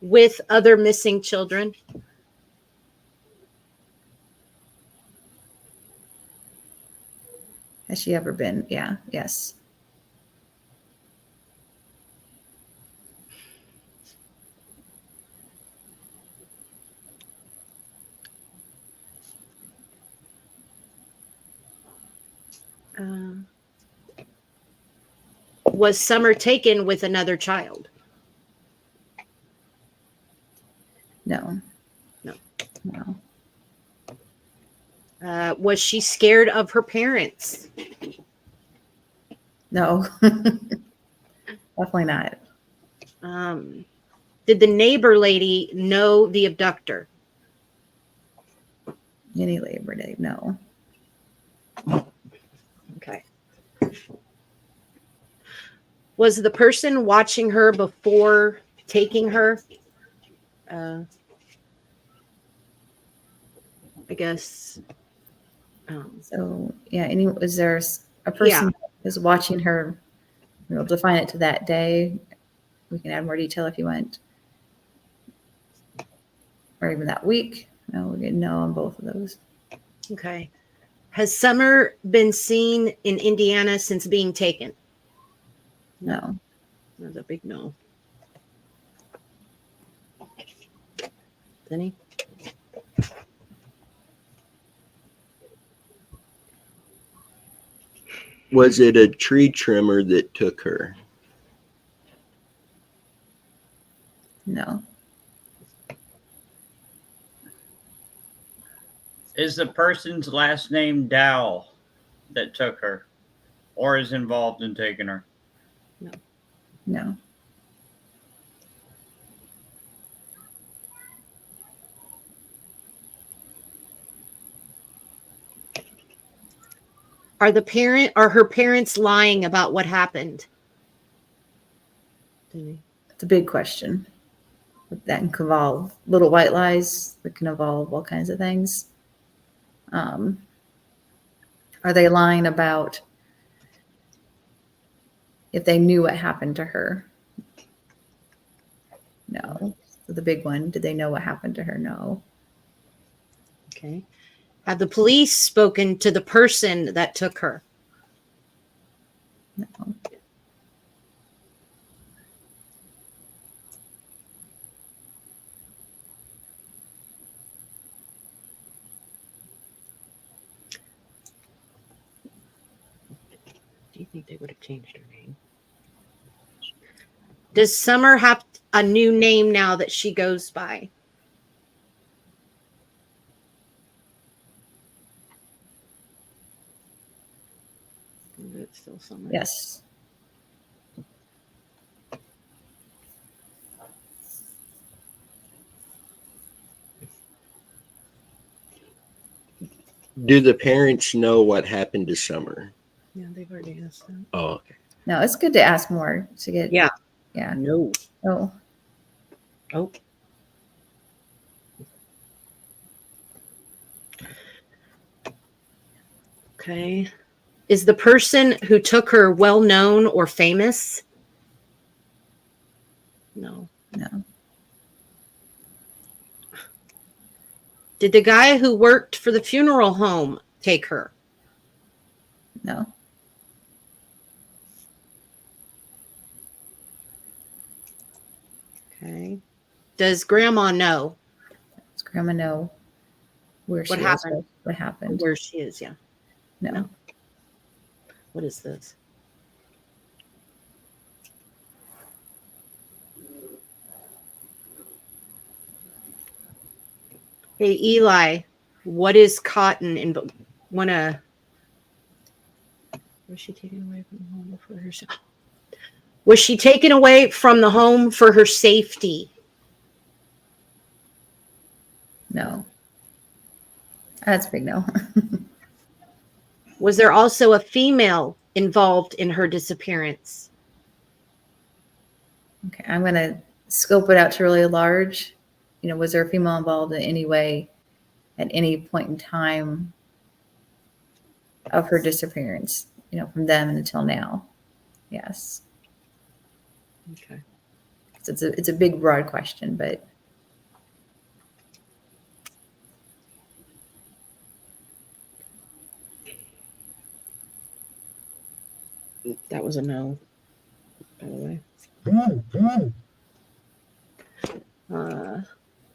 with other missing children? Has she ever been? Yeah. Yes. Was Summer taken with another child? No. No. No. Was she scared of her parents? No. Definitely not. Did the neighbor lady know the abductor? Any Labor Day? No. Okay. Was the person watching her before taking her? I guess. So yeah. Was there a person who's watching her? We'll define it to that day. We can add more detail if you want, or even that week. No, we're getting no on both of those. Okay. Has Summer been seen in Indiana since being taken? No. That's a big no. Denny? Was it a tree trimmer that took her? No. Is the person's last name Dow that took her or is involved in taking her? No. Are her parents lying about what happened? It's a big question. That can involve little white lies. That can involve all kinds of things. Are they lying about if they knew what happened to her? No. So the big one, did they know what happened to her? No. Okay. Have the police spoken to the person that took her? No. Do you think they would have changed her name? Does Summer have a new name now that she goes by? Is it still Summer? Yes. Do the parents know what happened to Summer? Yeah, they've already asked that. Oh, okay. No, it's good to ask more to get. Yeah. Yeah. No. Oh. Oh. Okay. Is the person who took her well known or famous? No. No. Did the guy who worked for the funeral home take her? No. Okay. Does grandma know Does grandma know where What she happened? is? What happened? where she is? Yeah. No. What is this? Hey, Eli, what is cotton in when was she taken away from the home for her? Was she taken away from the home for her safety? No. That's a big no. Was there also a female involved in her disappearance? Okay, I'm going to scope it out to really large. Was there a female involved in any way at any point in time of her disappearance, from then until now? Yes. Okay. So it's a big, broad question, but That was a no, by the way.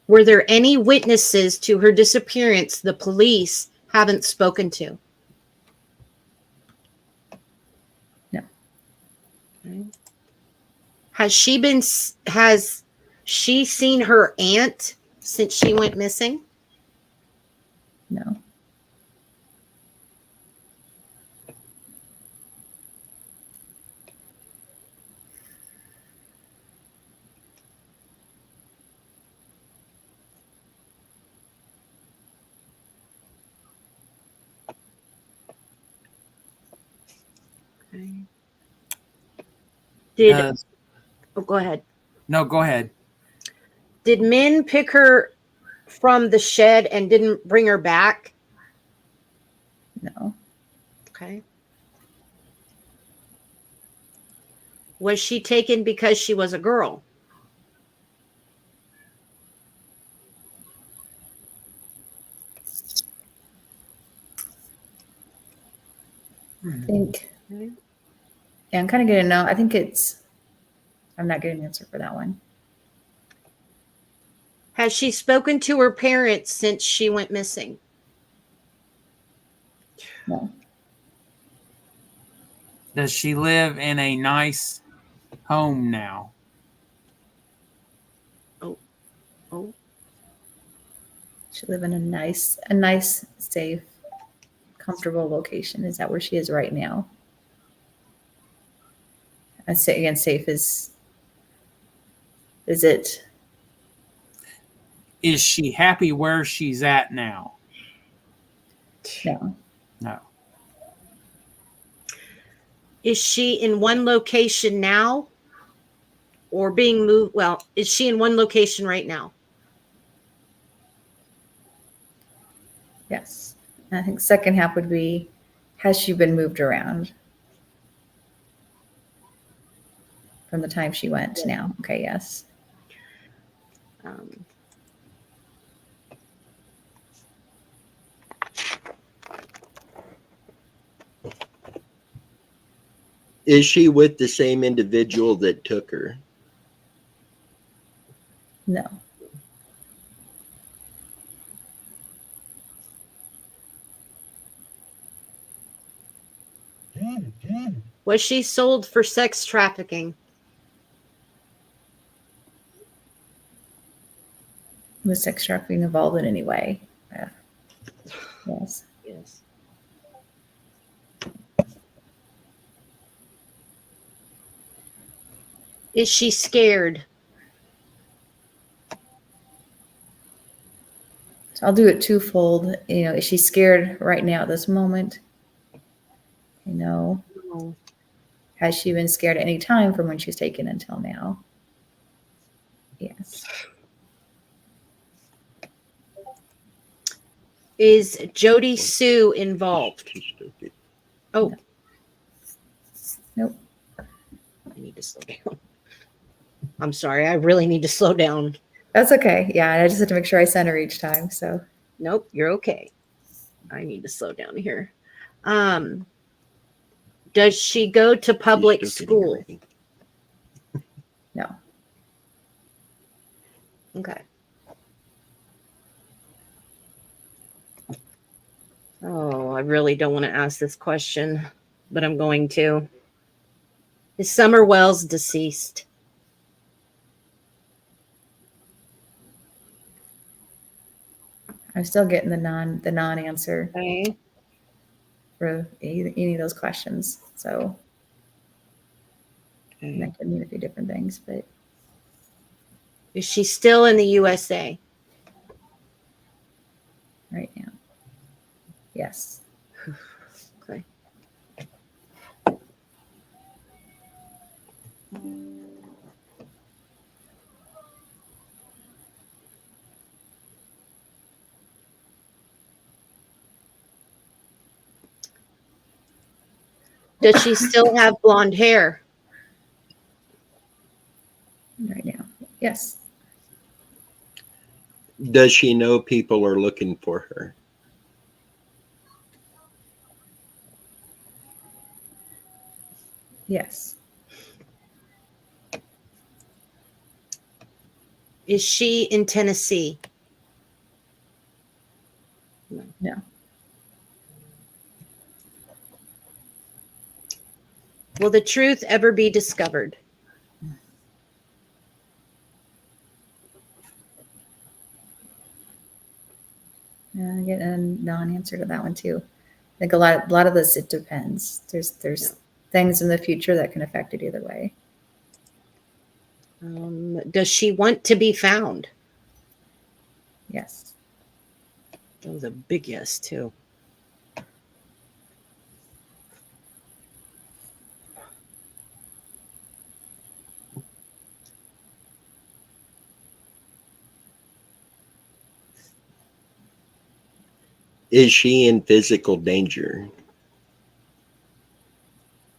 Were there any witnesses to her disappearance the police haven't spoken to? No. Okay. Has she seen her aunt since she went missing? no. Okay. Oh, go ahead. No, go ahead. Did men pick her from the shed and didn't bring her back? No. Okay. Was she taken because she was a girl? I think, yeah, I'm kind of getting no. I think I'm not getting an answer for that one. Has she spoken to her parents since she went missing? No. Does she live in a nice home now? Oh, She live in a nice, safe, comfortable location. Is that where she is right now? I say again, safe is it? Is she happy where she's at now? No. No. is she in one location now or being moved? Well, is she in one location right now? Yes. And I think second half would be, has she been moved around from the time she went to now? Okay, yes. Um, Is she with the same individual that took her? No. was she sold for sex trafficking? Was sex trafficking involved in any way? Yeah. Yes. Yes. Is she scared? So I'll do it twofold. Is she scared right now at this moment? No. Has she been scared at any time from when she's taken until now? Yes. Is Jody Sue involved? Oh. Nope. I need to slow down. I'm sorry. I really need to slow down. That's okay. Yeah, I just have to make sure I center each time. So Nope, you're okay. I need to slow down here. Does she go to public school? no. Okay. Oh, I really don't want to ask this question, but I'm going to. Is Summer Wells deceased? I'm still getting the non answer Okay. for any of those questions. So and that could mean a few different things, but Is she still in the USA? right now, yes. Okay. Does she still have blonde hair? Right now, yes. Does she know people are looking for her? Yes. Is she in Tennessee? No. Will the truth ever be discovered? I get a non-answer to that one too. I think a lot of this, it depends. There's things in the future that can affect it either way. Does she want to be found? Yes. That was a big yes, too. Is she in physical danger?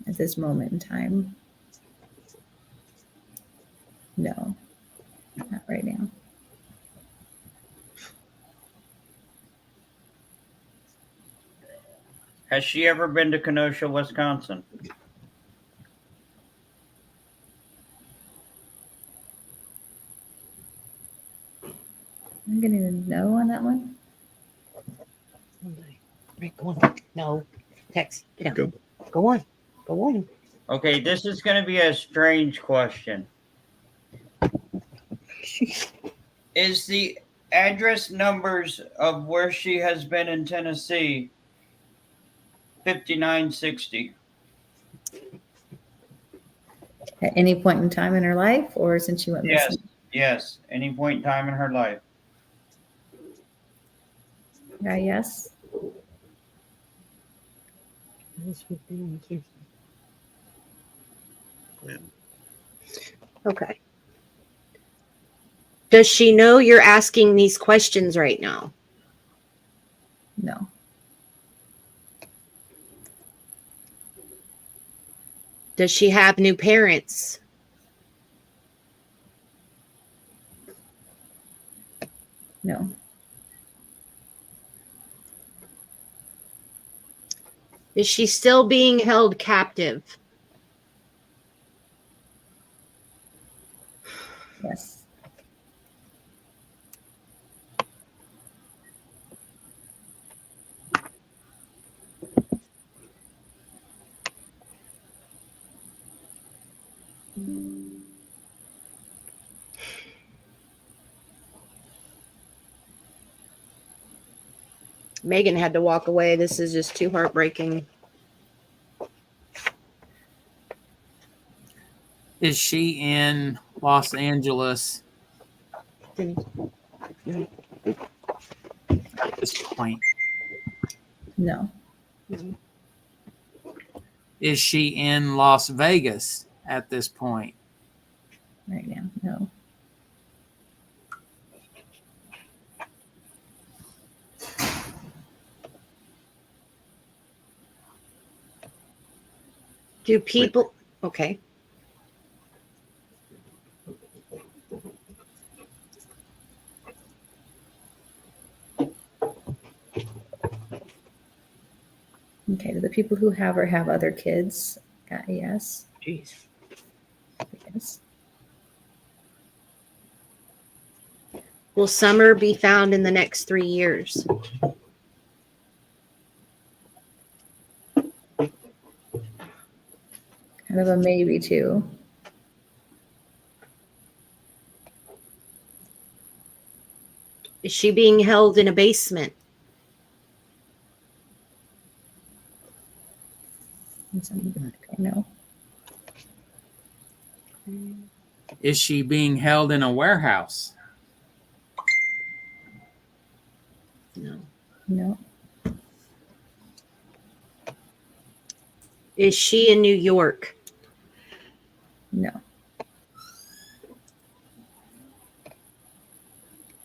At this moment in time, no, not right now. Has she ever been to Kenosha, Wisconsin? I'm getting a no on that one. Right, go on. No. Text. Get out. Go on. Go on. Okay, this is going to be a strange question. Is the address numbers of where she has been in Tennessee 5960? At any point in time in her life, or since she went Yes, missing? yes. Any point in time in her life. Yes. Okay. Does she know you're asking these questions right now? No. Does she have new parents? No. Is she still being held captive? Yes. Megan had to walk away. This is just too heartbreaking. Is she in Los Angeles at this point? No. Is she in Las Vegas at this point? Right now, no. Do people... Okay. Okay. Do the people who have her have other kids? Yes. Jeez. Yes. Will Summer be found in the next 3 years? Kind of a maybe too. Is she being held in a basement? Okay, no. Is she being held in a warehouse? No. No. Is she in New York? No.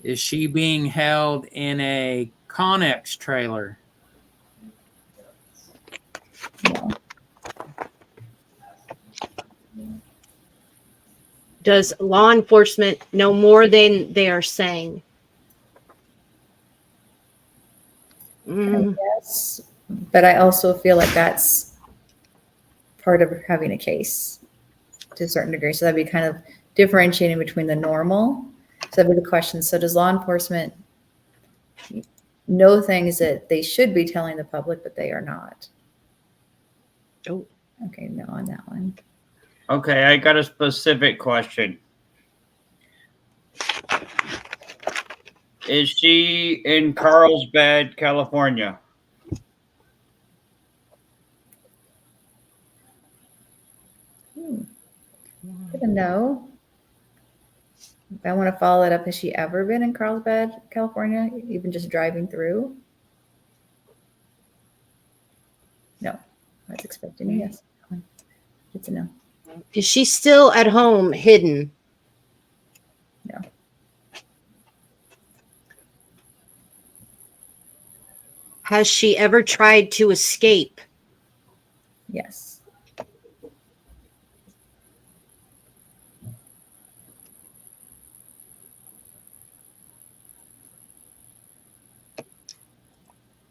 Is she being held in a Connex trailer? No. Does law enforcement know more than they are saying? Yes. But I also feel like that's part of having a case to a certain degree. So that'd be kind of differentiating between the normal. So that'd be the question. So does law enforcement know things that they should be telling the public, but they are not? Oh. Okay, no on that one. Okay, I got a specific question. Is she in Carlsbad, California? Good to know. If I want to follow that up, has she ever been in Carlsbad, California, even just driving through? No. I was expecting a yes. Good to know. Is she still at home hidden? No. Has she ever tried to escape? Yes.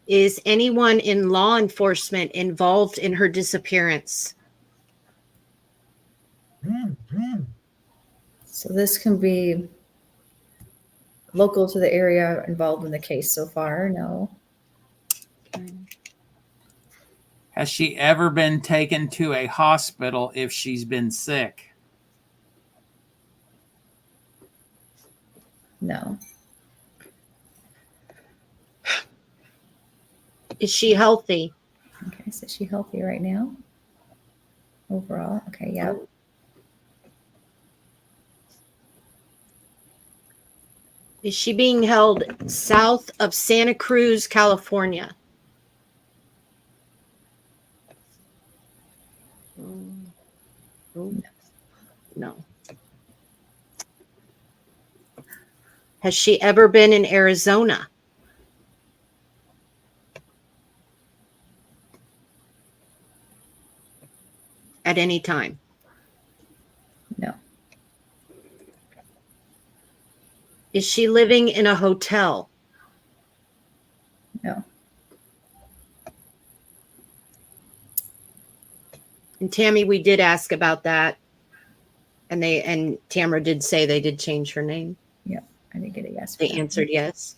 Is anyone in law enforcement involved in her disappearance? So this can be local to the area involved in the case so far. No. Has she ever been taken to a hospital if she's been sick? No. Is she healthy? Okay, so is she healthy right now? Overall? Okay, yeah. Is she being held south of Santa Cruz, California? No. Has she ever been in Arizona? At any time? No. Is she living in a hotel? No. And Tammy, we did ask about that. And Tamara did say they did change her name. Yep. I didn't get a yes. They answered yes.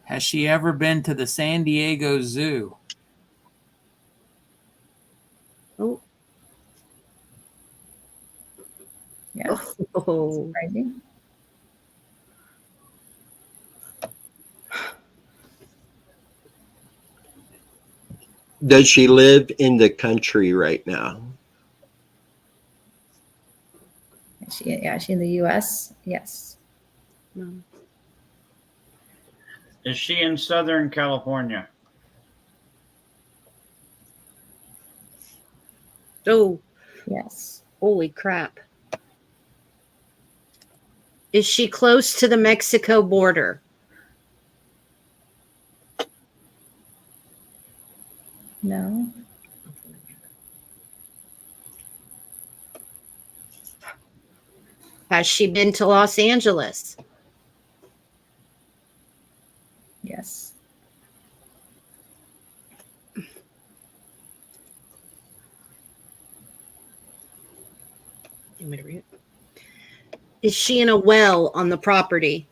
Has she ever been to the San Diego Zoo? Oh. Yeah. Oh. Surprising. Does she live in the country right now? Is she in the US? Yes. No. Is she in Southern California? Oh, Yes. holy crap. Is she close to the Mexico border? No. Has she been to Los Angeles? Yes. You want me to read it? Is she in a well on the property?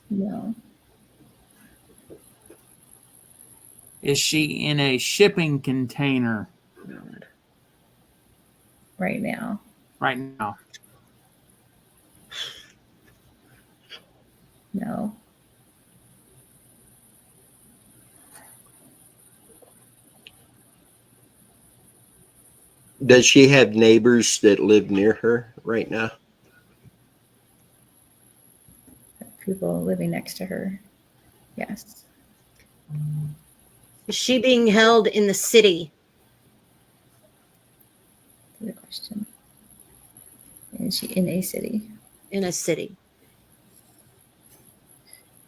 No. Is she in a shipping container Right now. right now? No. Does she have neighbors that live near her right now? People living next to her. Yes. Is she being held in the city? Good question. Is she in a city? In a city?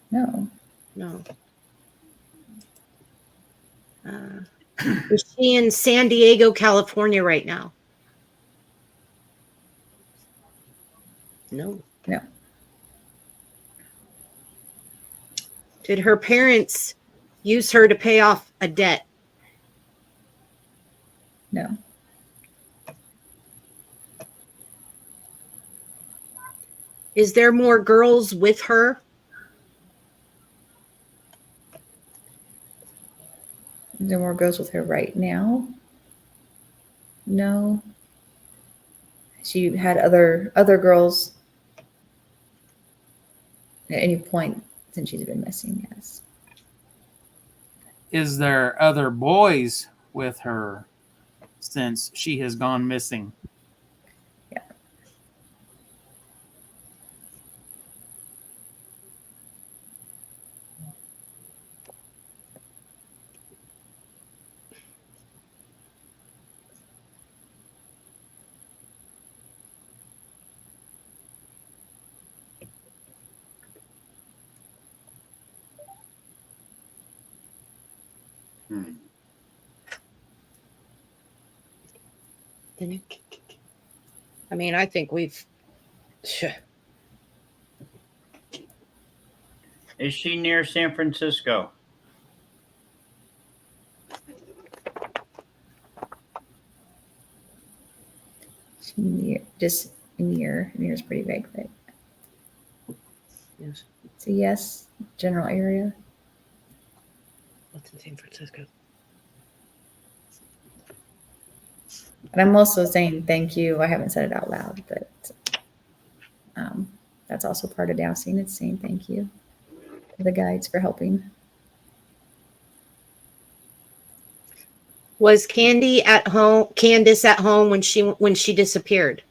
No. No. Is she in San Diego, California right now? No. No. Did her parents use her to pay off a debt? No. Is there more girls with her? Is there more girls with her right now? No. She had other girls at any point since she's been missing, yes. Is there other boys with her since she has gone missing? Yeah. I mean, I think we've. Is she near San Francisco? Near, just near. Near is pretty vague, but Yes. It's a yes. General area. What's in San Francisco? And I'm also saying thank you. I haven't said it out loud, but that's also part of dowsing. It's saying thank you to the guides for helping. Was Candace at home when she disappeared?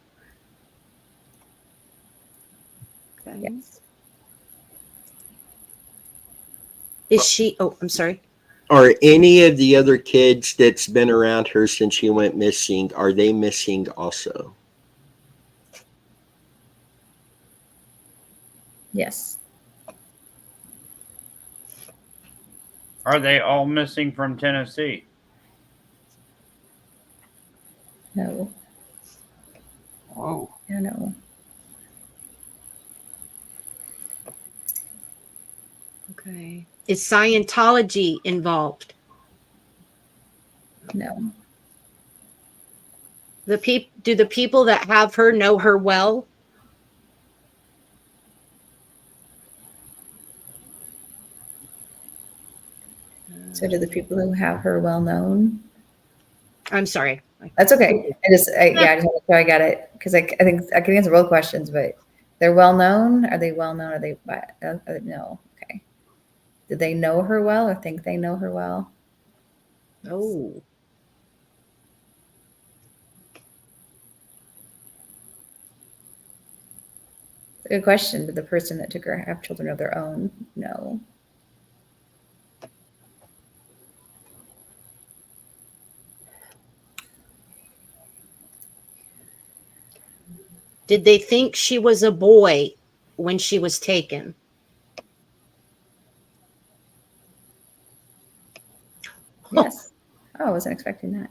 Okay. Yes. Is she? Oh, I'm sorry. Are any of the other kids that's been around her since she went missing, are they missing also? Yes. Are they all missing from Tennessee? No. Whoa. Yeah, no. Okay. Is Scientology involved? No. Do the people that have her know her well? So do the people who have her well known? I'm sorry. That's okay. I just want to make sure I got it because I think I can answer both questions, but they're well known. Are they well known? Are they no? Okay. Do they know her well or think they know her well? Oh. Good question. Did the person that took her have children of their own? No. Did they think she was a boy when she was taken? Yes. Oh, I wasn't expecting that.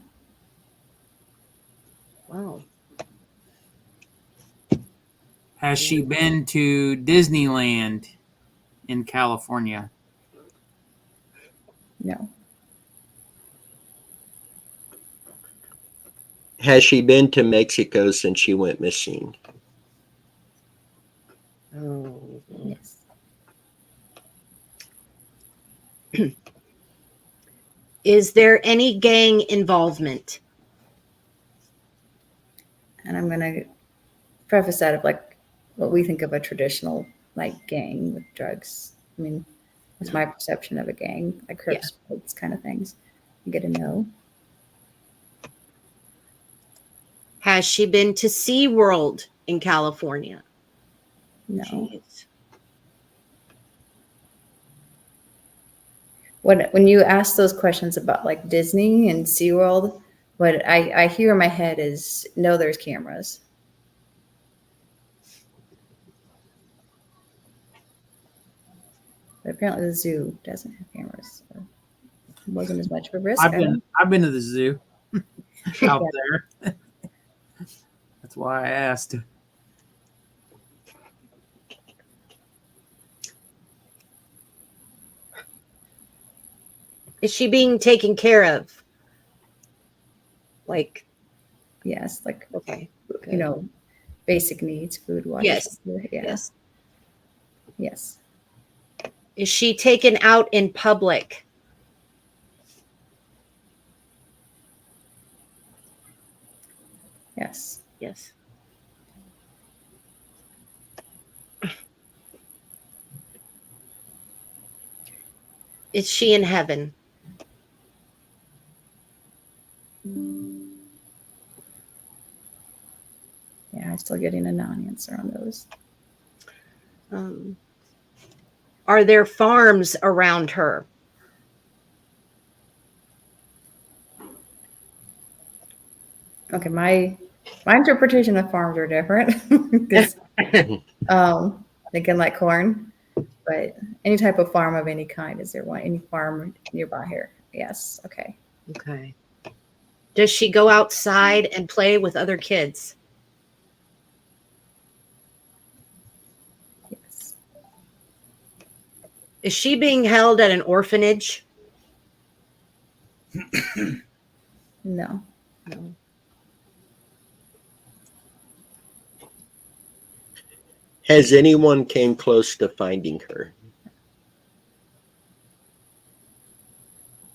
Wow. Has she been to Disneyland in California? No. Has she been to Mexico since she went missing? Oh. Yes. Is there any gang involvement? And I'm gonna preface that of like what we think of a traditional like gang with drugs. I mean, it's my perception of a gang, like Crips, Bloods kind of things. You get to know. Has she been to SeaWorld in California? No. Jeez. When you ask those questions about like Disney and SeaWorld, what I hear in my head is no, there's cameras. But apparently the zoo doesn't have cameras. So it wasn't as much of a risk. I've been to the zoo out there. That's why I asked. Is she being taken care of? Like, Yes, like okay. you know, basic needs, food, water. Yes. Shelter. Yeah. Yes. Yes. Is she taken out in public? Yes. Yes. Is she in heaven? Yeah, I'm still getting a non-answer on those. Are there farms around her? Okay, my interpretation of farms are different because thinking like corn, but any type of farm of any kind. Is there one any farm nearby here? Yes. Okay. Okay. Does she go outside and play with other kids? Yes. Is she being held at an orphanage? No. No. Has anyone came close to finding her?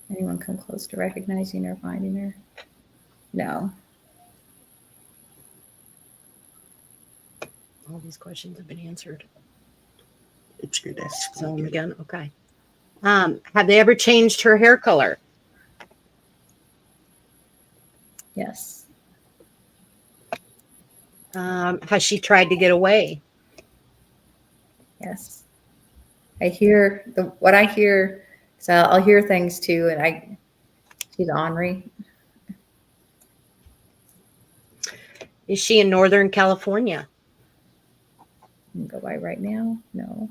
Anyone come close to recognizing or finding her? No. All these questions have been answered. It's good. So again, okay. Have they ever changed her hair color? Yes. Has she tried to get away? Yes. I hear what I hear. So I'll hear things too, and she's ornery. Is she in Northern California? Go by right now? No.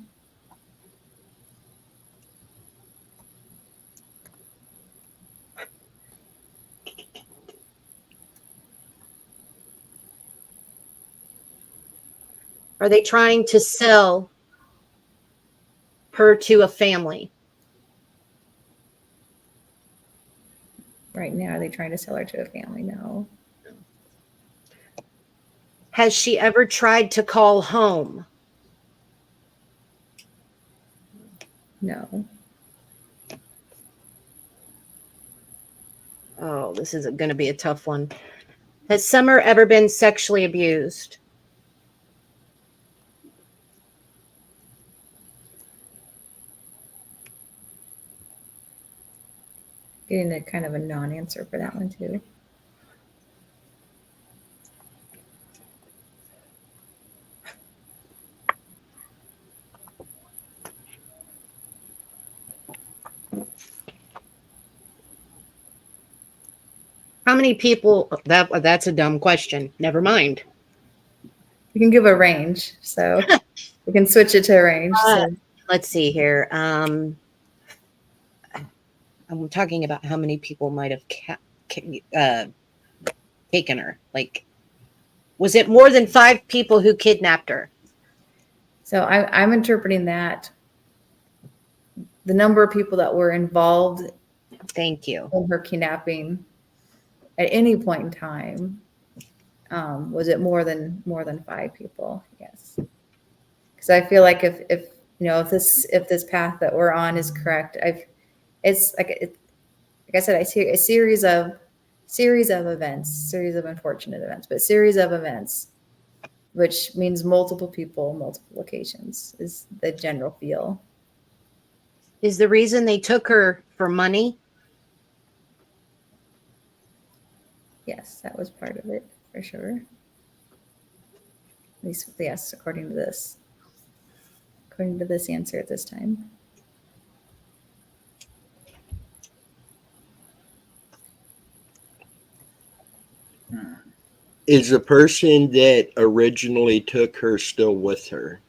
Are they trying to sell her to a family? Right now, are they trying to sell her to a family? No. Has she ever tried to call home? No. Oh, this is going to be a tough one. Has Summer ever been sexually abused? Getting a kind of a non-answer for that one too. How many people? That's a dumb question. Never mind. You can give a range, so we can switch it to a range. So. Let's see here. I'm talking about how many people might have taken her. Like, was it more than 5 people who kidnapped her? So I'm interpreting that the number of people that were involved Thank you. in her kidnapping at any point in time, was it more than 5 people? Yes, because I feel like if this path that we're on is correct, it's like I said, I see a series of events, series of unfortunate events, but series of events, which means multiple people, multiple locations is the general feel. Is the reason they took her for money? Yes, that was part of it for sure. At least, yes, according to this answer at this time. Is the person that originally took her still with her?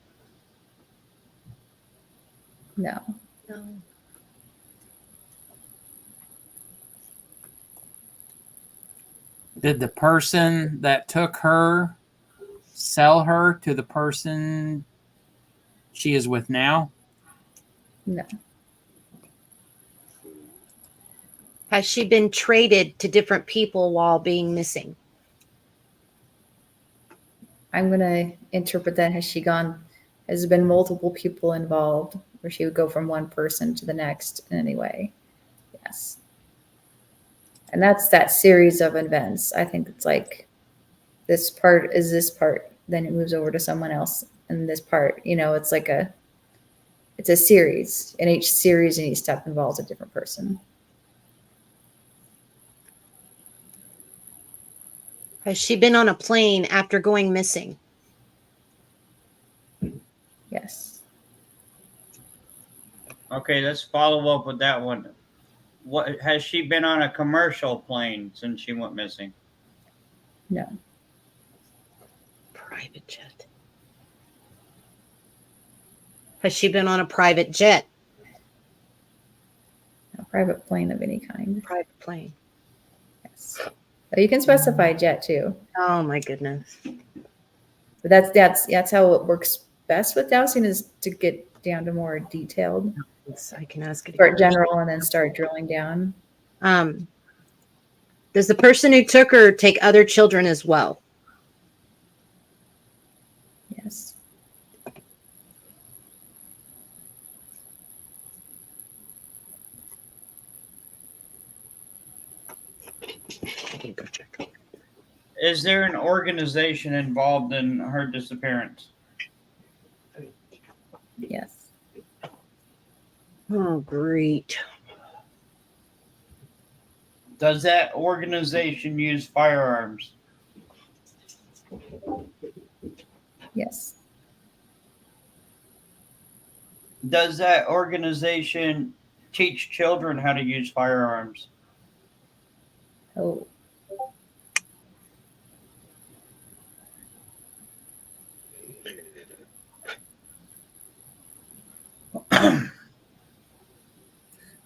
No. No. Did the person that took her sell her to the person she is with now? No. Has she been traded to different people while being missing? I'm going to interpret that has there been multiple people involved where she would go from one person to the next in any way. Yes. And that's that series of events. I think it's like this part, then it moves over to someone else. And this part, it's like it's a series, and each series and each step involves a different person. Has she been on a plane after going missing? Yes. Okay, let's follow up with that one. What has she been on a commercial plane since she went missing? No. Private jet. Has she been on a private jet? A private plane of any kind. Private plane. Yes. Oh, you can specify jet too. Oh my goodness. But that's how it works best with dowsing, is to get down to more detailed. I can ask it. Start general and then start drilling down. Does the person who took her take other children as well? Yes. can go check. Is there an organization involved in her disappearance? Yes. Oh, great. Does that organization use firearms? Yes. Does that organization teach children how to use firearms? Oh.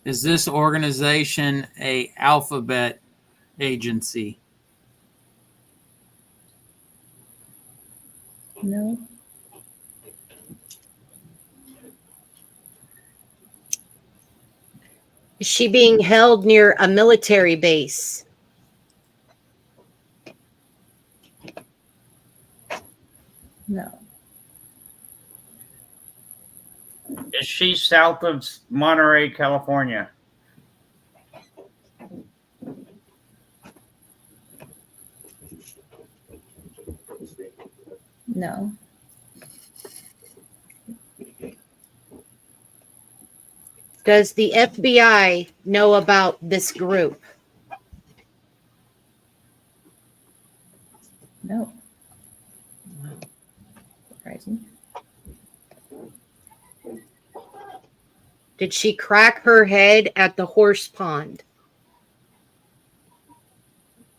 Is this organization a alphabet agency? No. Is she being held near a military base? No. Is she south of Monterey, California? No. Does the FBI know about this group? No. Surprising. Did she crack her head at the horse pond?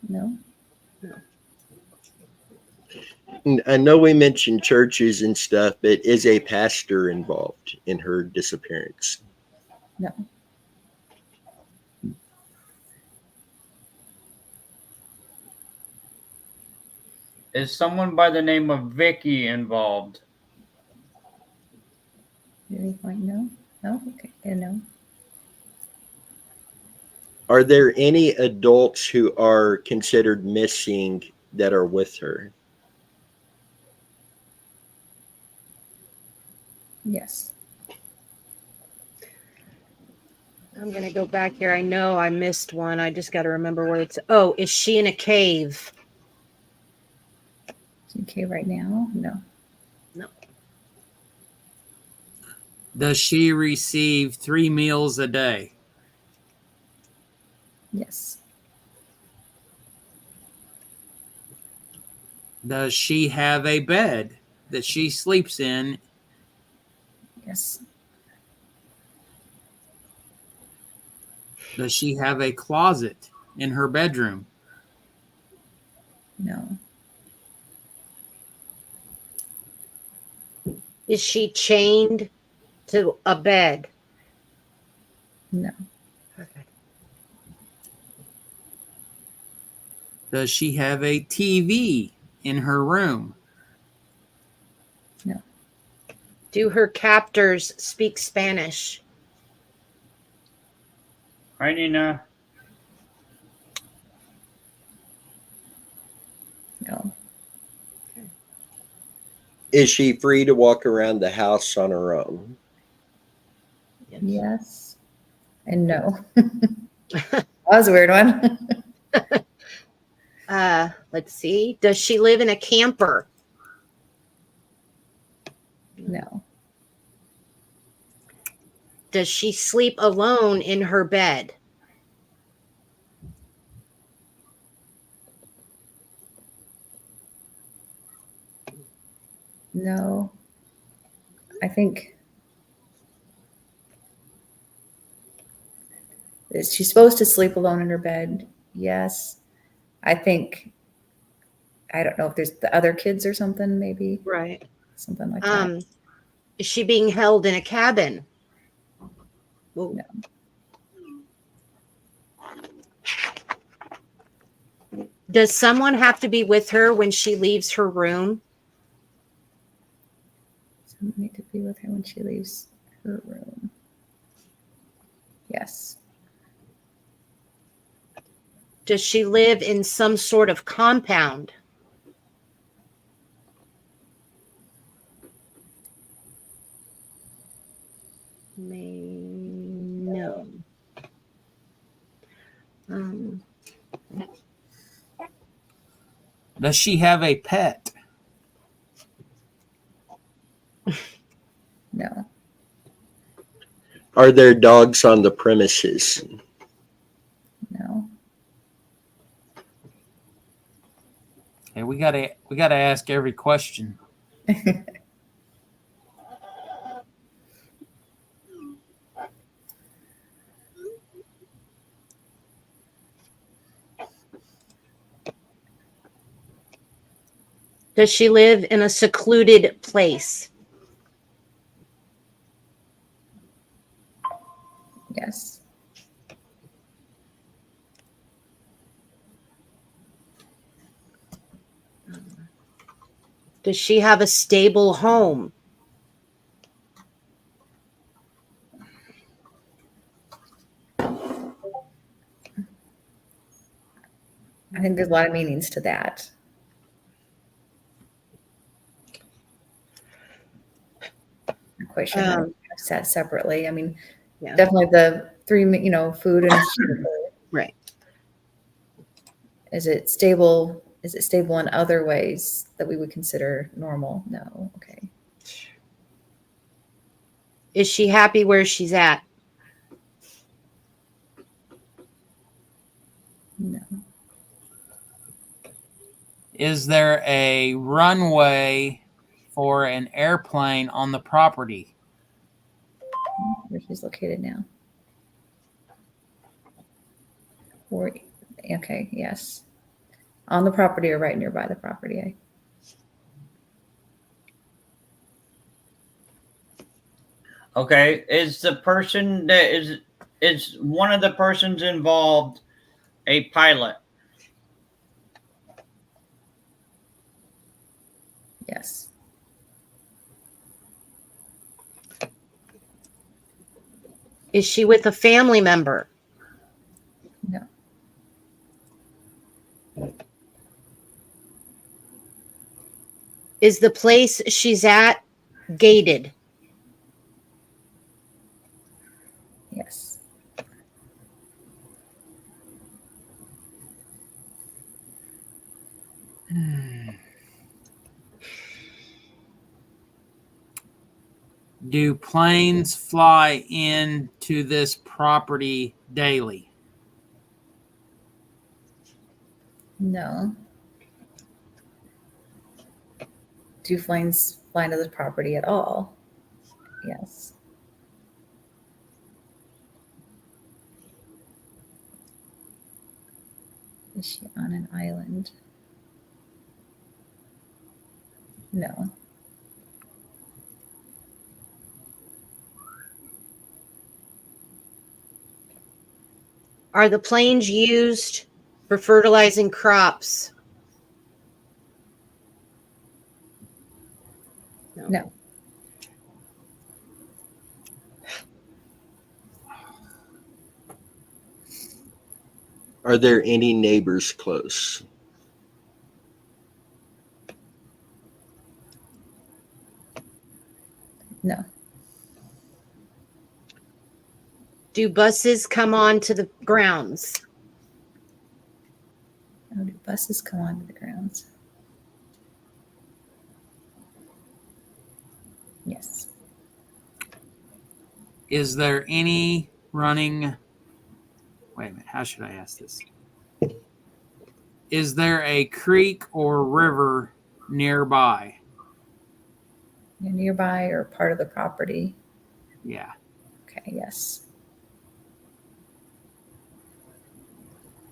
No. I know we mentioned churches and stuff, but is a pastor involved in her disappearance? No. Is someone by the name of Vicky involved? Really point? No. No. Okay. And no. Are there any adults who are considered missing that are with her? Yes. I'm going to go back here. I know I missed one. I just got to remember where it's. Oh, is she in a cave? Okay. Right now. No. No. Does she receive 3 meals a day? Yes. Does she have a bed that she sleeps in? Yes. Does she have a closet in her bedroom? No. Is she chained to a bed? No. Okay. Does she have a TV in her room? No. Do her captors speak Spanish? Hi, Nina. No. Is she free to walk around the house on her own? Yes. And no. That was a weird one. Let's see. Does she live in a camper? No. Does she sleep alone in her bed? No. I think is she supposed to sleep alone in her bed? Yes. I think I don't know if there's the other kids or something, maybe Right. something like that. Is she being held in a cabin? Well, No. does someone have to be with her when she leaves her room? Someone need to be with her when she leaves her room. Yes. Does she live in some sort of compound? No. Um, No. Um, Does she have a pet? No. Are there dogs on the premises? No. Hey, we gotta ask every question. Does she live in a secluded place? Yes. Does she have a stable home? I think there's a lot of meanings to that. I'm quite sure how to set separately. I mean, Yeah. definitely the three, food and shelter. Right. Is it stable? Is it stable in other ways that we would consider normal? No. Okay. Is she happy where she's at? No. Is there a runway for an airplane on the property? Where she's located now. Or, okay, yes. On the property or right nearby the property. Okay, is the person that is one of the persons involved a pilot? Yes. Is she with a family member? No. Is the place she's at gated? Yes. Do planes fly into this property daily? No. Do planes fly into the property at all? Yes. Is she on an island? No. Are the planes used for fertilizing crops? No. Are there any neighbors close? No. Do buses come on to the grounds? Oh, do buses come onto the grounds? Yes. Is there any running? Wait a minute. How should I ask this? Is there a creek or river nearby? Nearby or part of the property? Yeah. Okay, yes.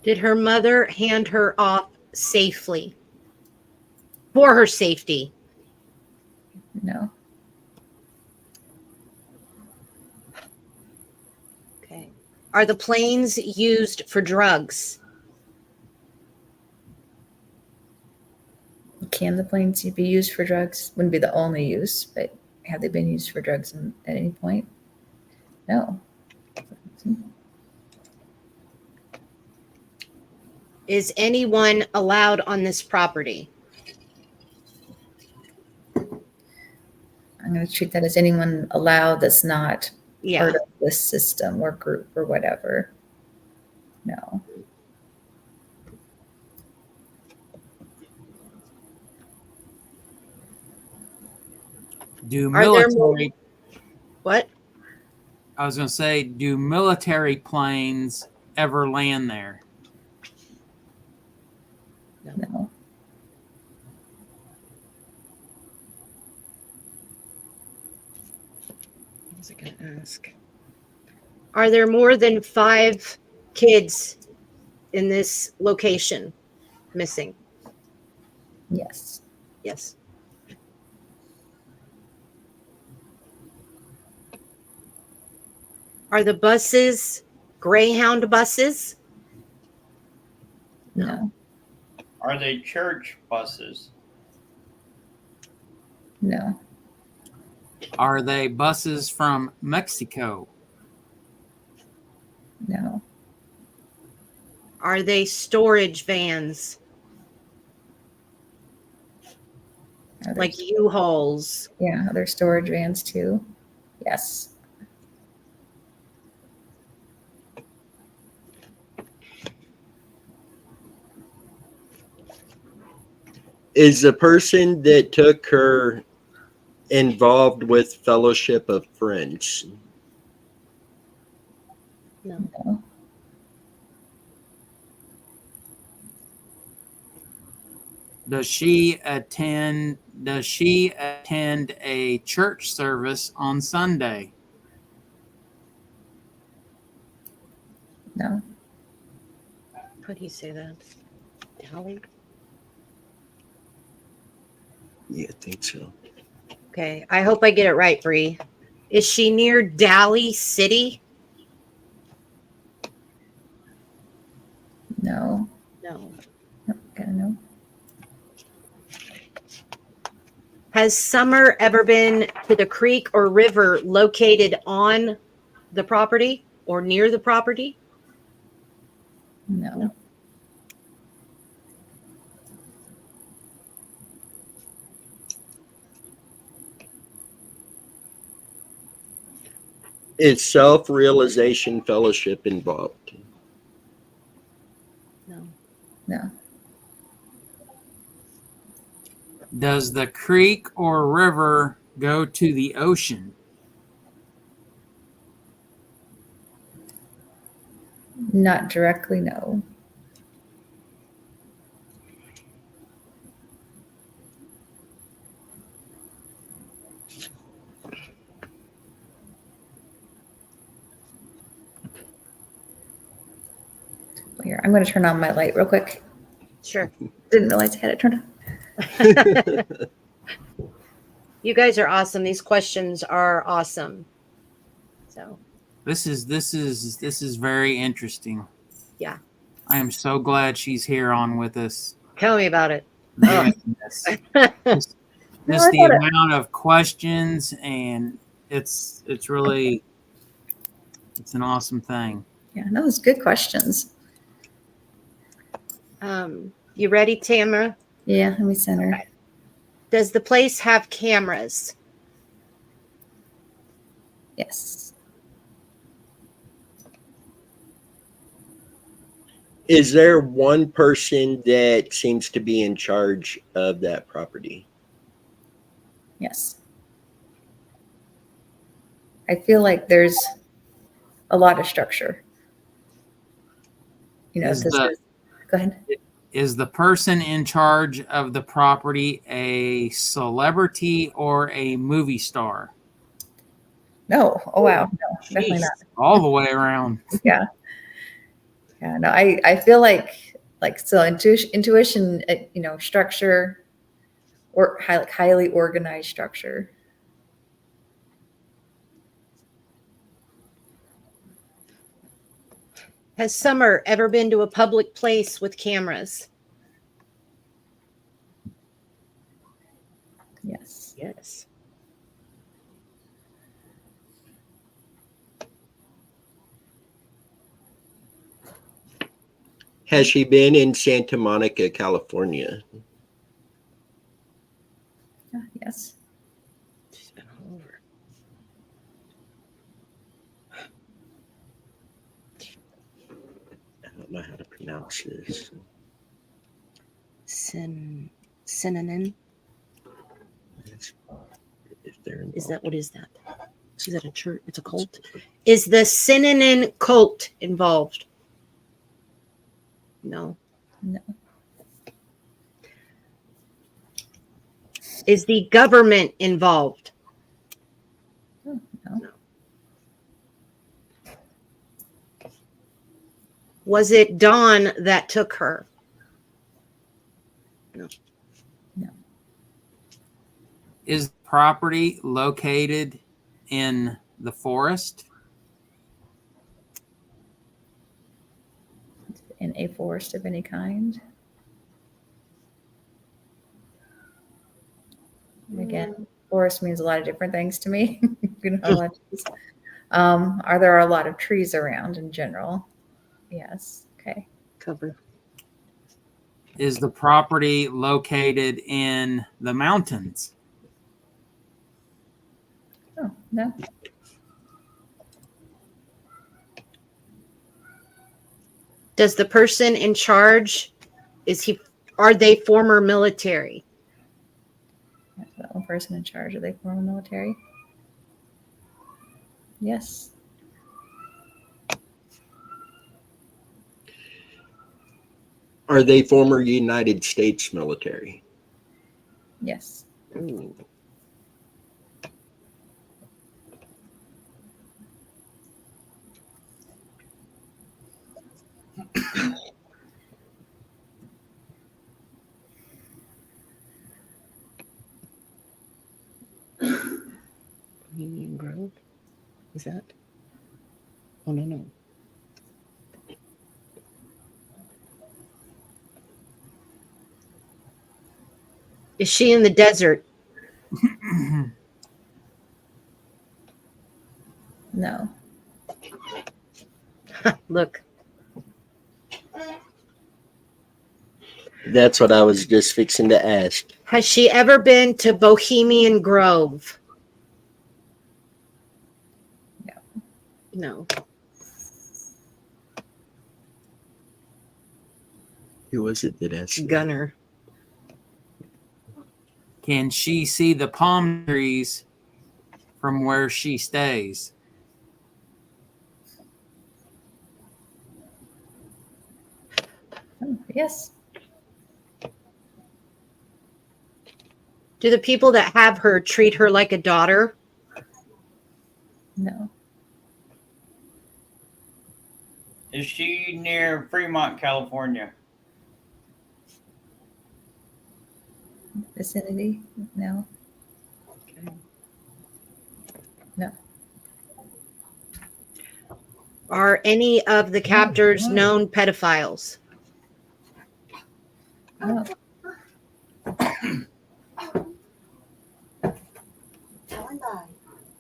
Did her mother hand her off safely? For her safety? No. Okay. Are the planes used for drugs? Can the planes be used for drugs? Wouldn't be the only use, but have they been used for drugs at any point? No. Is anyone allowed on this property? I'm going to treat that as anyone allowed that's not Yeah. part of this system or group or whatever. No. Do Are there military? What? I was going to say, do military planes ever land there? No. What was I going to ask? Are there more than 5 kids in this location missing? Yes. Yes. Are the buses Greyhound buses? No. Are they church buses? No. Are they buses from Mexico? No. Are they storage vans Are there, like U-Hauls? yeah, are there storage vans too? Yes. Is the person that took her involved with Fellowship of Friends? No. Does she attend a church service on Sunday? No. How do you say that? Dally? Yeah, I think so. Okay, I hope I get it right, Bree. Is she near Dally City? No. No. Gotta know. Has Summer ever been to the creek or river located on the property or near the property? No. Is Self-Realization Fellowship involved? No. No. Does the creek or river go to the ocean? Not directly, no. Here, I'm going to turn on my light real quick. Sure. Didn't realize I had it turned on. You guys are awesome. These questions are awesome. So This is very interesting. Yeah. I am so glad she's here on with us. Tell me about it. Doing this. Just I the thought it- amount of questions, and it's really an awesome thing. Yeah, that was good questions. You ready, Tamara? Yeah, let me send her. Okay. Does the place have cameras? Yes. Is there one person that seems to be in charge of that property? Yes. I feel like there's a lot of structure. You know, Is this the- is, go ahead. Is the person in charge of the property a celebrity or a movie star? No. Oh, wow. No, definitely Jeez, not. all the way around. Yeah. Yeah. No, I feel like so intuition, you know, structure or highly organized structure. Has Summer ever been to a public place with cameras? Yes. Yes. Has she been in Santa Monica, California? Yes. She's been all over. I don't know how to pronounce this. Synonym. It's Is that, what is that? Is that a church? It's a cult. Is the synonym cult involved? No. No. Is the government involved? Oh, no. Was it Dawn that took her? No. No. Is the property located in the forest? In a forest of any kind. Again, forest means a lot of different things to me. You know, a lot of trees. Are there a lot of trees around in general? Yes. Okay. Cover. Is the property located in the mountains? Oh, no. Does the person in charge, are they former military? That one person in charge, are they former military? Yes. Are they former United States military? Yes. Ooh. Union Grove? Is that? Oh, no. Is she in the desert? No. Look. That's what I was just fixing to ask. Has she ever been to Bohemian Grove? No. Who was it that asked? Gunner. Can she see the palm trees from where she stays? Oh, yes. Do the people that have her treat her like a daughter? No. Is she near Fremont, California? Vicinity? No. No. Are any of the captors known pedophiles? No.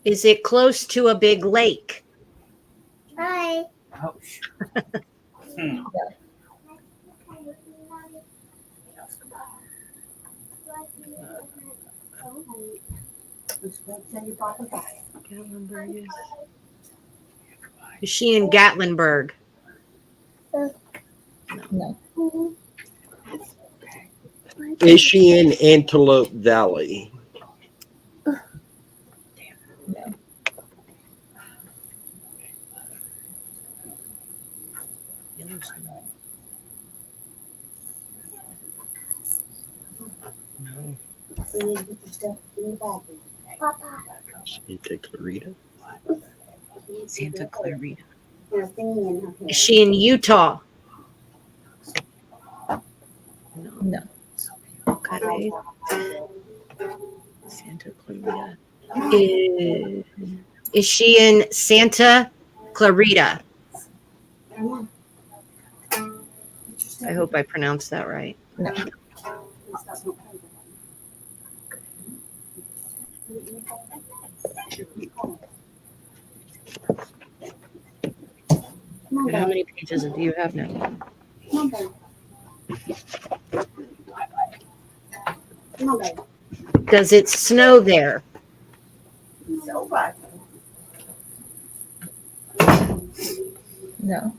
Is it close to a big lake? Hi. Oh, Hmm. Gatlinburg is she in Gatlinburg? No. Is she in Antelope Valley? No. No. Santa Clarita? Santa Clarita. Is she in Utah? No. Okay. Santa Clarita. Is she in Santa Clarita? I hope I pronounced that right. No. And how many pages do you have now? Does it snow there? No.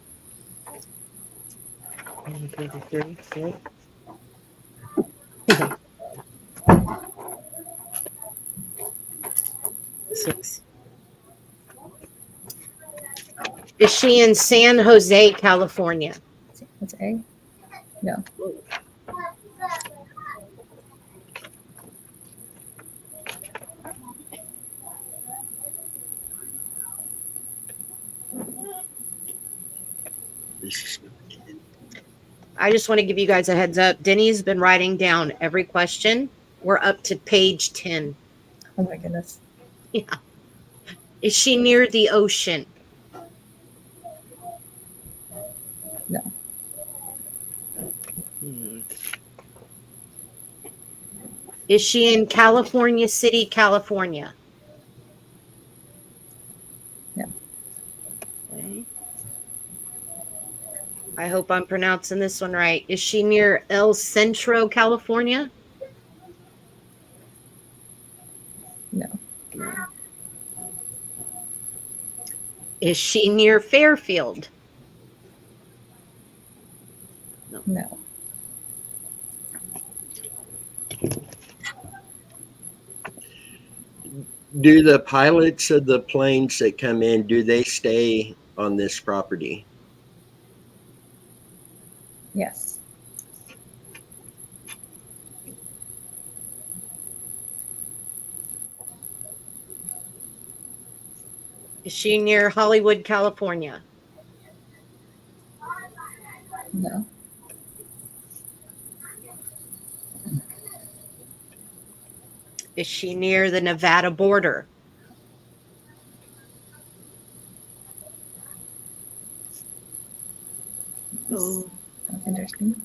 6. Is she in San Jose, California? What's A? No. I just want to give you guys a heads up. Denny's been writing down every question. We're up to page 10. Oh my goodness. Yeah. Is she near the ocean? No. Is she in California City, California? No. Okay. I hope I'm pronouncing this one right. Is she near El Centro, California? No. Is she near Fairfield? No. Do the pilots of the planes that come in, do they stay on this property? Yes. Is she near Hollywood, California? No. Is she near the Nevada border? Oh, that's interesting.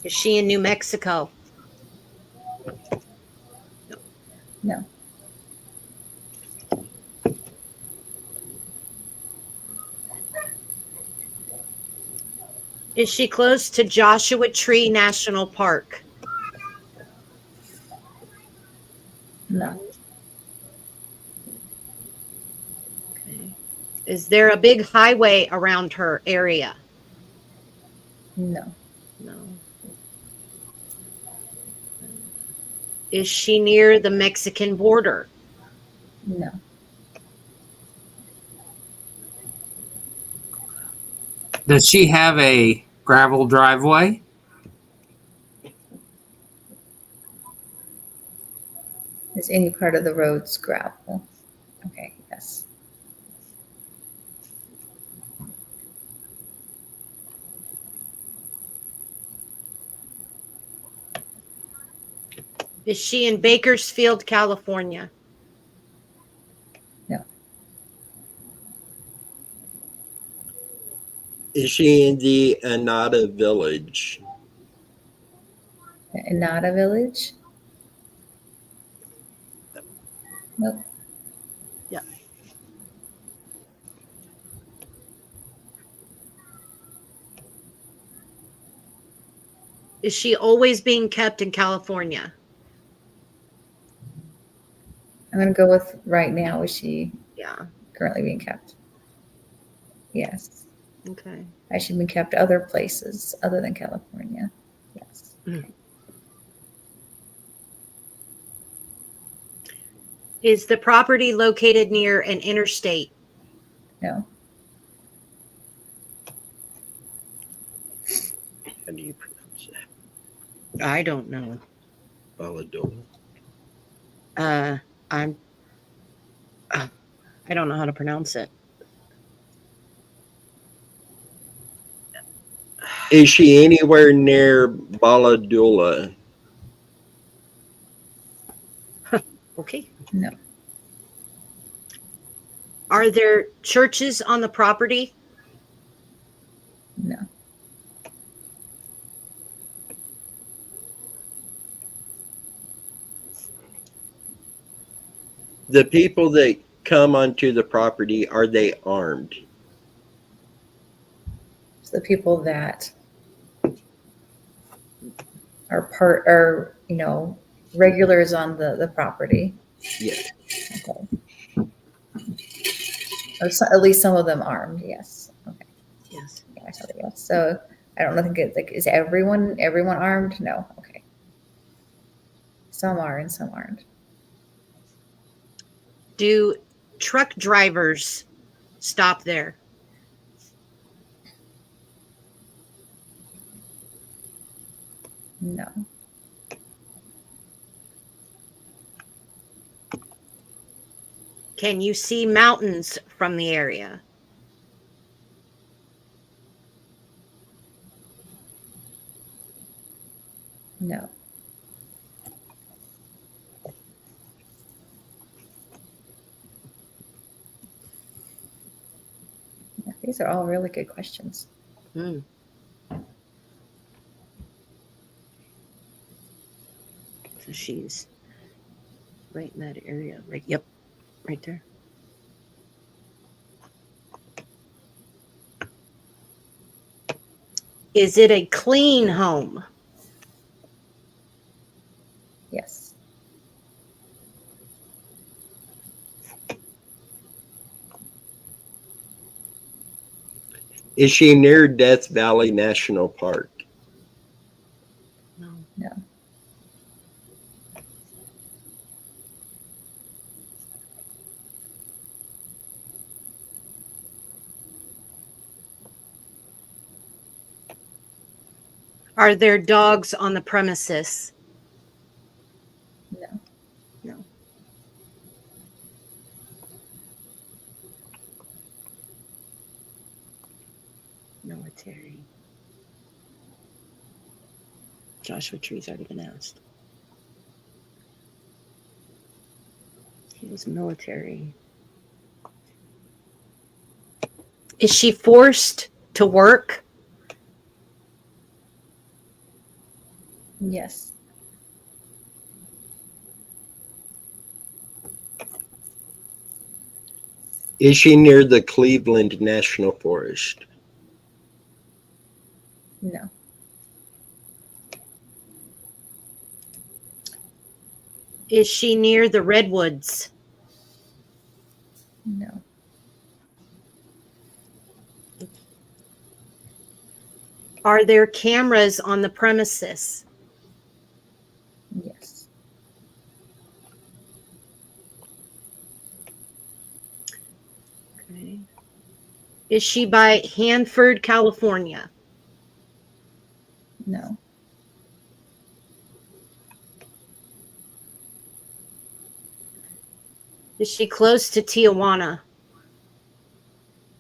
Is she in New Mexico? No. Is she close to Joshua Tree National Park? No. Okay. Is there a big highway around her area? No. No. Is she near the Mexican border? No. Does she have a gravel driveway? Is any part of the roads gravel? Okay, yes. Is she in Bakersfield, California? No. Is she in the Anata village? Anata Village? Nope. Yeah. Is she always being kept in California? I'm going to go with right now. Is she Yeah. currently being kept? Yes. Okay. Has she been kept other places other than California? Yes. Is the property located near an interstate? No. How do you pronounce that? I don't know. Baladola. I don't know how to pronounce it. Is she anywhere near Baladula? Okay. No. Are there churches on the property? No. The people that come onto the property, are they armed? So the people that are regulars on the property. Yes. Okay. Or so, at least some of them armed. Yes. Okay. Yes. Yeah, I saw that. Yes. So I don't know. Think it, like, is everyone armed? No. Okay. Some are and some aren't. Do truck drivers stop there? No. Can you see mountains from the area? No. Yeah, these are all really good questions. Hmm. So she's right in that area. Right. Yep. Right there. Is it a clean home? Yes. Is she near Death Valley National Park? No. No. Are there dogs on the premises? No. No. Military. Joshua Tree's already been asked. He was military. Is she forced to work? Yes. Is she near the Cleveland National Forest? No. Is she near the redwoods? No. Are there cameras on the premises? Yes. Okay. Is she by Hanford, California? No. Is she close to Tijuana,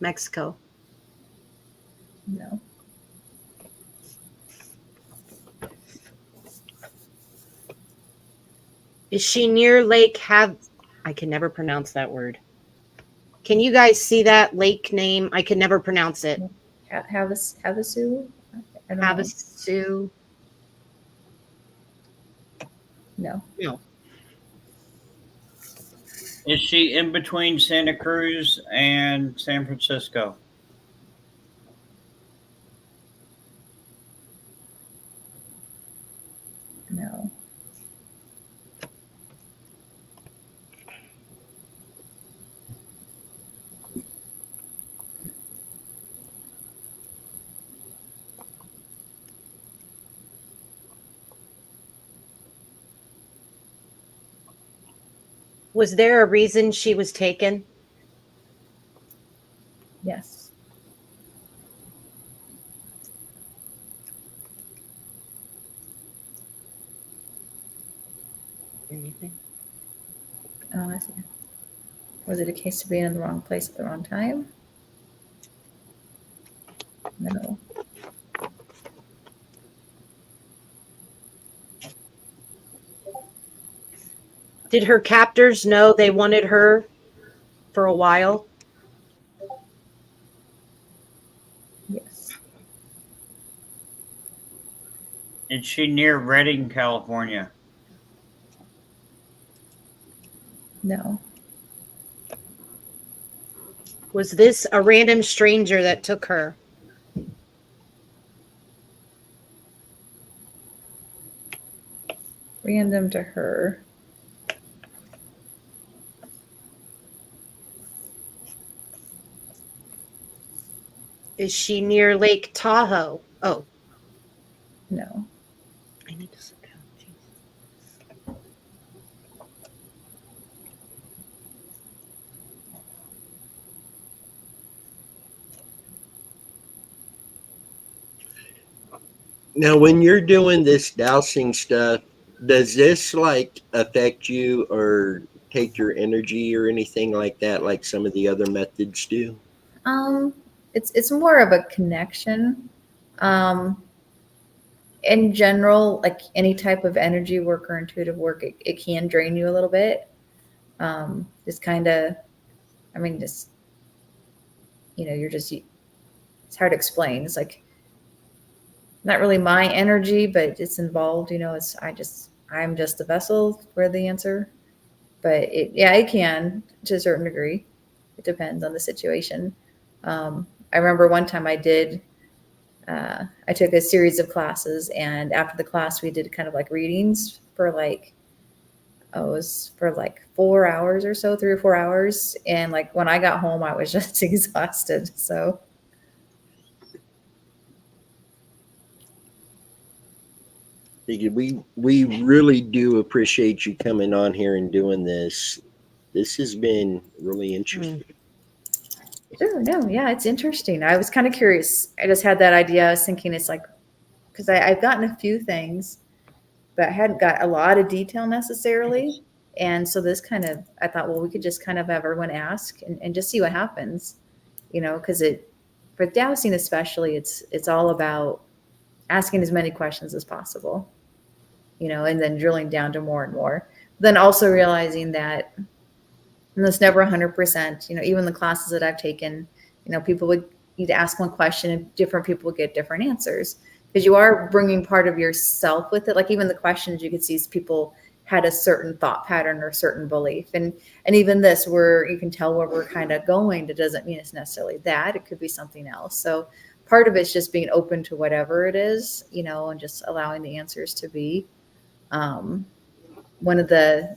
Mexico? No. Is she near Lake I can never pronounce that word. Can you guys see that lake name? I can never pronounce it. Havasu? I don't know. Havasu. No. No. Is she in between Santa Cruz and San Francisco? No. Was there a reason she was taken? Yes. Anything? Oh, I see. Was it a case of being in the wrong place at the wrong time? No. Did her captors know they wanted her for a while? Yes. Is she near Redding, California? No. Was this a random stranger that took her? Random to her. Is she near Lake Tahoe? Oh, No. I need to sit down. Jeez. Now, when you're doing this dowsing stuff, does this like affect you or take your energy or anything like that, like some of the other methods do? It's more of a connection. In general, like any type of energy work or intuitive work, it can drain you a little bit. Just kind of, I mean, just, it's hard to explain. It's like not really my energy, but it's involved, I'm just the vessel for the answer. But it can to a certain degree. It depends on the situation. I remember one time I took a series of classes, and after the class, we did kind of like readings for it was for like 4 hours or so, 3 or 4 hours. And like when I got home, I was just exhausted. So We really do appreciate you coming on here and doing this. This has been really interesting. sure, no, yeah, it's interesting. I was kind of curious. I just had that idea. I was thinking it's like, because I've gotten a few things, but I hadn't got a lot of detail necessarily. And so this kind of, I thought, well, we could just kind of have everyone ask and just see what happens, because for dowsing especially, it's all about asking as many questions as possible, and then drilling down to more and more. Then also realizing that, and it's never 100%, even the classes that I've taken, people would need to ask one question and different people would get different answers, because you are bringing part of yourself with it. Like even the questions, you could see people had a certain thought pattern or a certain belief. And even this, where you can tell where we're kind of going, it doesn't mean it's necessarily that. It could be something else. So part of it's just being open to whatever it is, and just allowing the answers to be. One of the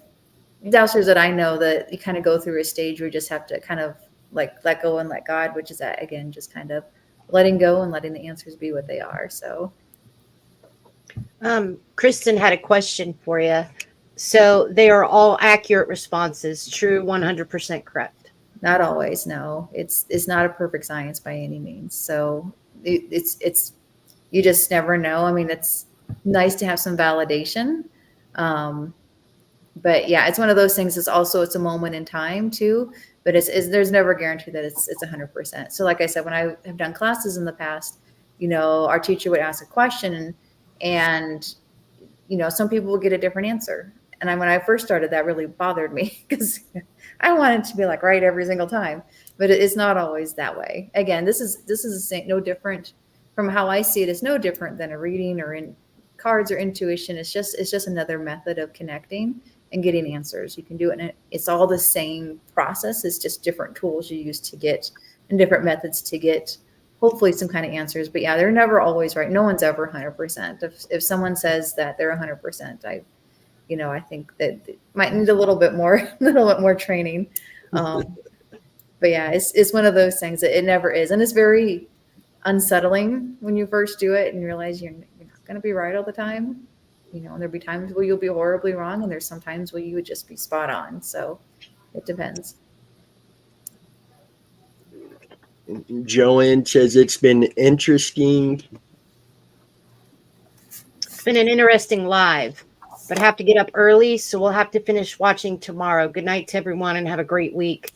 dowsers that I know that you kind of go through a stage where you just have to kind of like let go and let God, which is that, again, just kind of letting go and letting the answers be what they are. So Kristen had a question for you. So they are all accurate responses, true, 100% correct. not always, no. It's not a perfect science by any means. So it's you just never know. I mean, it's nice to have some validation. But yeah, it's one of those things. It's a moment in time too, but there's never a guarantee that it's 100%. So like I said, when I have done classes in the past, our teacher would ask a question and some people would get a different answer. And when I first started, that really bothered me because I wanted to be like right every single time, but it's not always that way. Again, this is no different from how I see it. It's no different than a reading or in cards or intuition. It's just another method of connecting and getting answers. You can do it, and it's all the same process. It's just different tools you use to get, and different methods to get hopefully some kind of answers. But yeah, they're never always right. No one's ever 100%. If someone says that they're 100%, I think that it might need a little bit more training. But yeah, it's one of those things that it never is, and it's very unsettling when you first do it and you realize you're not going to be right all the time. And there'll be times where you'll be horribly wrong, and there's some times where you would just be spot on. So it depends. Joanne says it's been interesting. It's been an interesting live, but I have to get up early, so we'll have to finish watching tomorrow. Good night to everyone, and have a great week.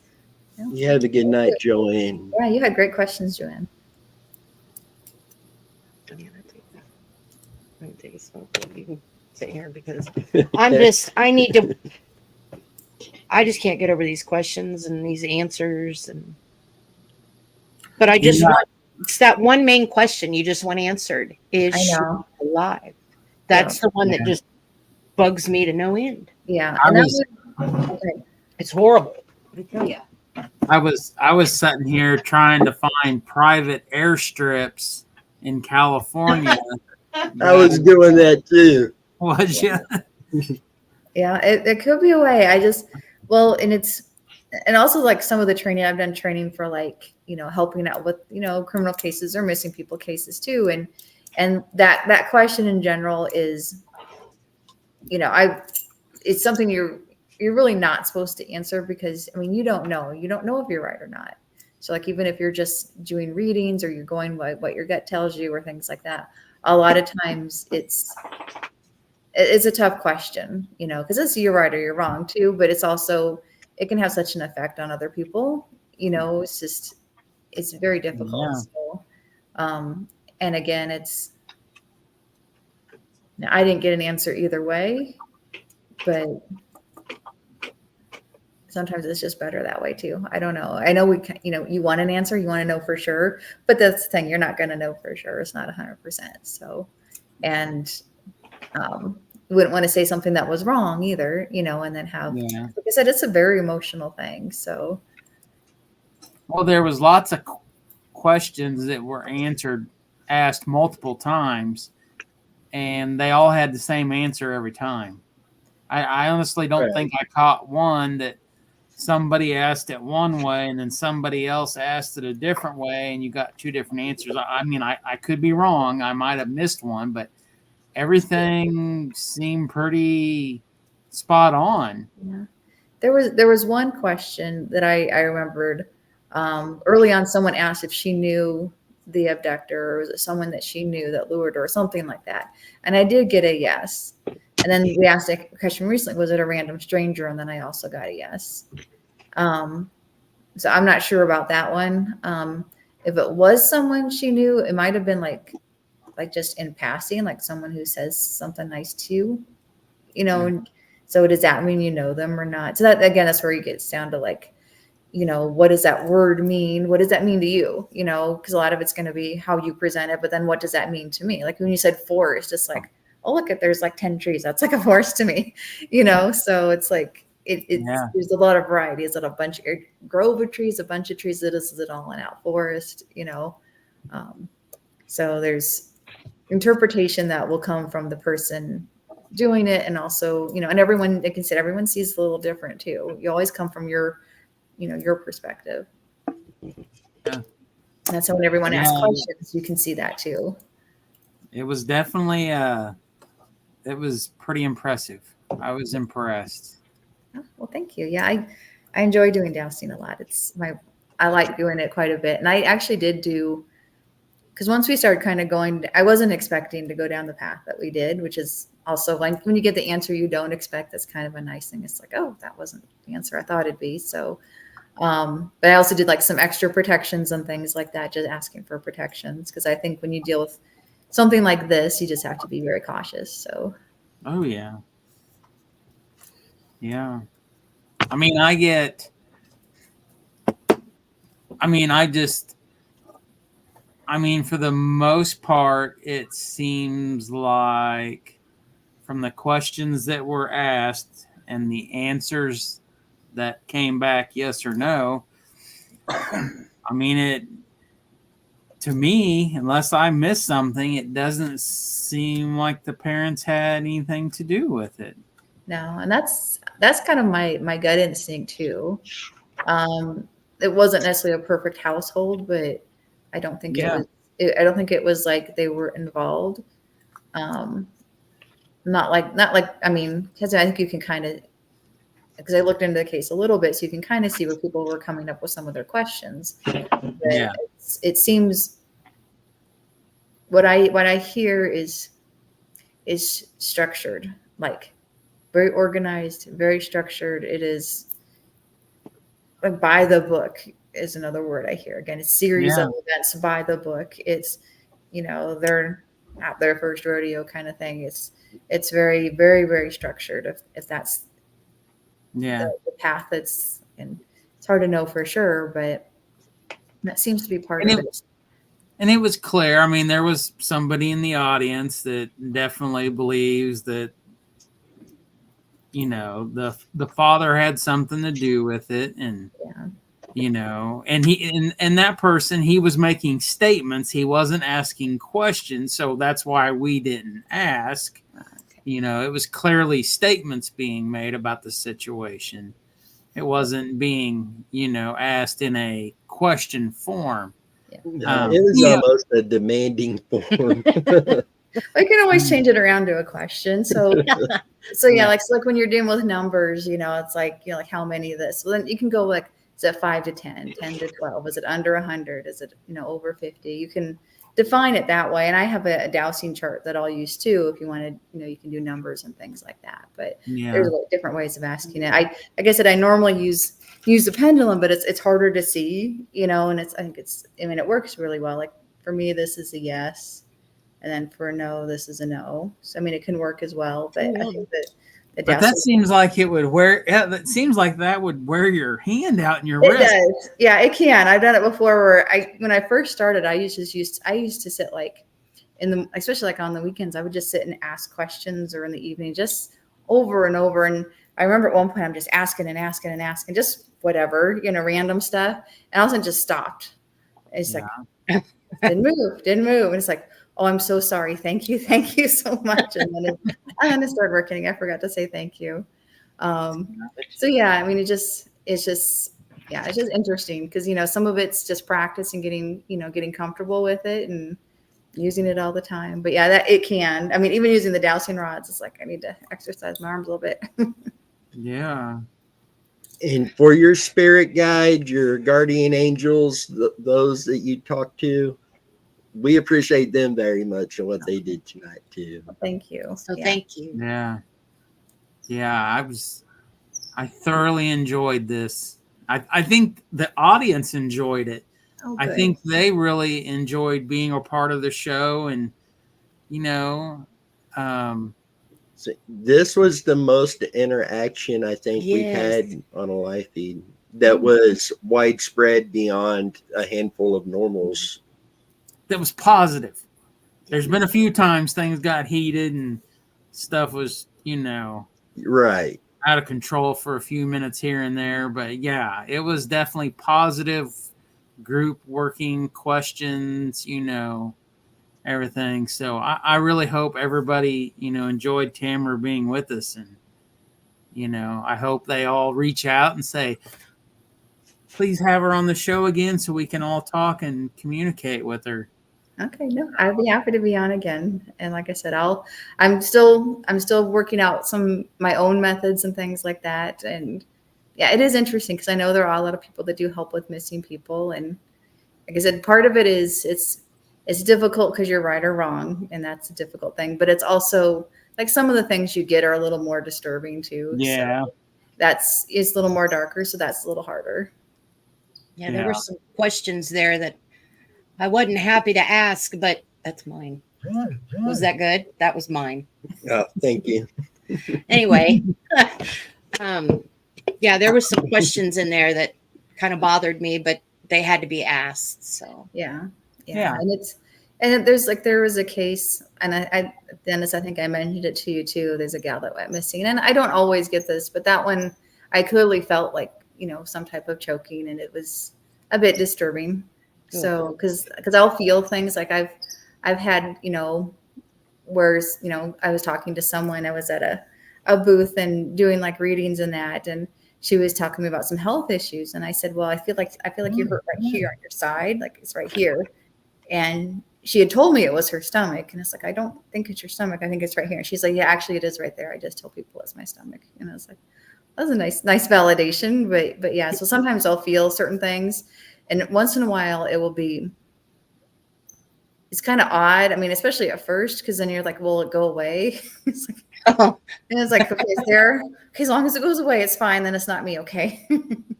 You have a good night, Joanne. Yeah, you had great questions, Joanne. I'm gonna take a smoke. You can sit here because I just can't get over these questions and these answers, but I just want, it's that one main question you just want answered. Is she alive? That's the one that just bugs me to no end. Yeah. It's horrible. Yeah. I was sitting here trying to find private airstrips in California. I was doing that too. Was you? Yeah, it could be a way. And and also like some of the training I've done training for like, helping out with, criminal cases or missing people cases too. And that question in general is, it's something you're really not supposed to answer because you don't know if you're right or not. So like, even if you're just doing readings or you're going by what your gut tells you or things like that, a lot of times it's a tough question, because it's you're right or you're wrong too, but it's also, it can have such an effect on other people, it's very difficult. Yeah. So, and again, I didn't get an answer either way, but sometimes it's just better that way too. I don't know. I know you want an answer, you want to know for sure, but that's the thing. You're not going to know for sure. It's not 100%. So, and, you wouldn't want to say something that was wrong either, and then have, like I said, it's a very emotional thing. So, well, there was lots of questions that were asked multiple times, and they all had the same answer every time. I honestly don't think I caught one that somebody asked it one way and then somebody else asked it a different way, and you got two different answers. I could be wrong. I might have missed one, but everything seemed pretty spot on. Yeah. There was one question that I remembered early on. Someone asked if she knew the abductor, or was it someone that she knew that lured her or something like that. And I did get a yes. And then we asked a question recently, was it a random stranger? And then I also got a yes. So I'm not sure about that one. If it was someone she knew, it might have been like just in passing, like someone who says something nice to you, So does that mean you know them or not? So that, again, that's where you get down to like, what does that word mean? What does that mean to you? Because a lot of it's going to be how you present it, but then what does that mean to me? Like when you said forest, it's like, oh, look there's like 10 trees. That's like a forest to me, So it's like, there's a lot of variety. Is it a bunch of grove of trees, a bunch of trees? Is it all an out forest? So there's interpretation that will come from the person doing it, and also, and everyone, like I said, everyone sees a little different too. You always come from your perspective. Yeah. That's how when everyone asks questions, you can see that too. It was definitely it was pretty impressive. I was impressed. Oh, well, thank you. Yeah, I enjoy doing dowsing a lot. I like doing it quite a bit. And I actually did do, because once we started kind of going, I wasn't expecting to go down the path that we did, which is also like when you get the answer you don't expect, that's kind of a nice thing. It's like, oh, that wasn't the answer I thought it'd be. So, but I also did like some extra protections and things like that, just asking for protections. Because I think when you deal with something like this, you just have to be very cautious. So. Oh, yeah. Yeah. For the most part, it seems like from the questions that were asked and the answers that came back, yes or no, to me, unless I missed something, it doesn't seem like the parents had anything to do with it. No, and that's kind of my gut instinct too. It wasn't necessarily a perfect household, but I don't think it was. I don't think it was like they were involved. Not like. Because I think you can kind of, because I looked into the case a little bit, so you can kind of see where people were coming up with some of their questions. But it seems what I hear is structured, like very organized, very structured. It is like by the book is another word I hear. Again, it's series of events by the book. It's, they're not their first rodeo kind of thing. It's very, very, very structured. If that's the path that's, and it's hard to know for sure, but that seems to be part of it. And it was clear. There was somebody in the audience that definitely believes that, the father had something to do with it, and and that person, he was making statements, he wasn't asking questions, so that's why we didn't ask. It was clearly statements being made about the situation, it wasn't being, asked in a question form. It was Yeah. almost a demanding form. I can always change it around to a question. So yeah, like when you're dealing with numbers, it's like, like how many of this? Well, then you can go like, is it 5 to 10, 10 to 12? Is it under 100? Is it, over 50? You can define it that way. And I have a dowsing chart that I'll use too. If you wanted, you can do numbers and things like that, but there's different ways of asking it. Like I said, I normally use the pendulum, but it's harder to see, and I mean, it works really well. Like for me, this is a yes. And then for a no, this is a no. So, I mean, it can work as well, but I think that but that seems like it would that seems like that would wear your hand out in your it wrist. Does. Yeah, it can. I've done it before where when I first started, I used to sit like especially like on the weekends, I would just sit and ask questions, or in the evening, just over and over. And I remember at one point I'm just asking and asking and asking, just whatever, random stuff. And all of a sudden just stopped. It's like, didn't move. And it's like, oh, I'm so sorry. Thank you so much. And then it started working. I forgot to say thank you. So yeah, I mean, it's just interesting because, some of it's just practice and getting comfortable with it and using it all the time. But yeah, that it can. I mean, even using the dowsing rods, it's like I need to exercise my arms a little bit. Yeah. And for your spirit guide, your guardian angels, those that you talk to, we appreciate them very much and what they did tonight too. Thank you. So thank you. Yeah. Yeah. I thoroughly enjoyed this. I think the audience enjoyed it. Oh, I think they really enjoyed being a part of the show. And, so this was the most interaction I think we've Yes. had on a live feed that was widespread beyond a handful of normals. that was positive. There's been a few times things got heated and stuff was, Right. out of control for a few minutes here and there. But yeah, it was definitely positive group working questions, everything. So I really hope everybody, enjoyed Tamara being with us. And, I hope they all reach out and say, please have her on the show again so we can all talk and communicate with her. Okay, no, I'd be happy to be on again. And like I said, I'm still working out my own methods and things like that. And yeah, it is interesting because I know there are a lot of people that do help with missing people. And like I said, part of it is it's difficult because you're right or wrong, and that's a difficult thing. But it's also like some of the things you get are a little more disturbing too. Yeah. So it's a little more darker, so that's a little harder. Yeah, there were some questions there that I wasn't happy to ask, but that's mine. Was that good? That was mine. Oh, thank you. Anyway, yeah, there were some questions in there that kind of bothered me, but they had to be asked. So Yeah. Yeah. And there was a case, and I Dennis, I think I mentioned it to you too. There's a gal that went missing, and I don't always get this, but that one I clearly felt like some type of choking, and it was a bit disturbing. So because I'll feel things like I've had where I was talking to someone, I was at a booth and doing like readings and that, and she was talking to me about some health issues, and I said, well, I feel like you hurt right here on your side, like it's right here. And she had told me it was her stomach, and it's like, I don't think it's your stomach, I think it's right here. And she's like, yeah, actually it is right there, I just tell people it's my stomach. And I was like, that was a nice validation. But yeah, so sometimes I'll feel certain things, and once in a while it will be, it's kind of odd. I mean, especially at first, because then you're like, will it go away? It's like, oh, and it's like, okay, it's there. Okay, as long as it goes away, it's fine. Then it's not me. Okay.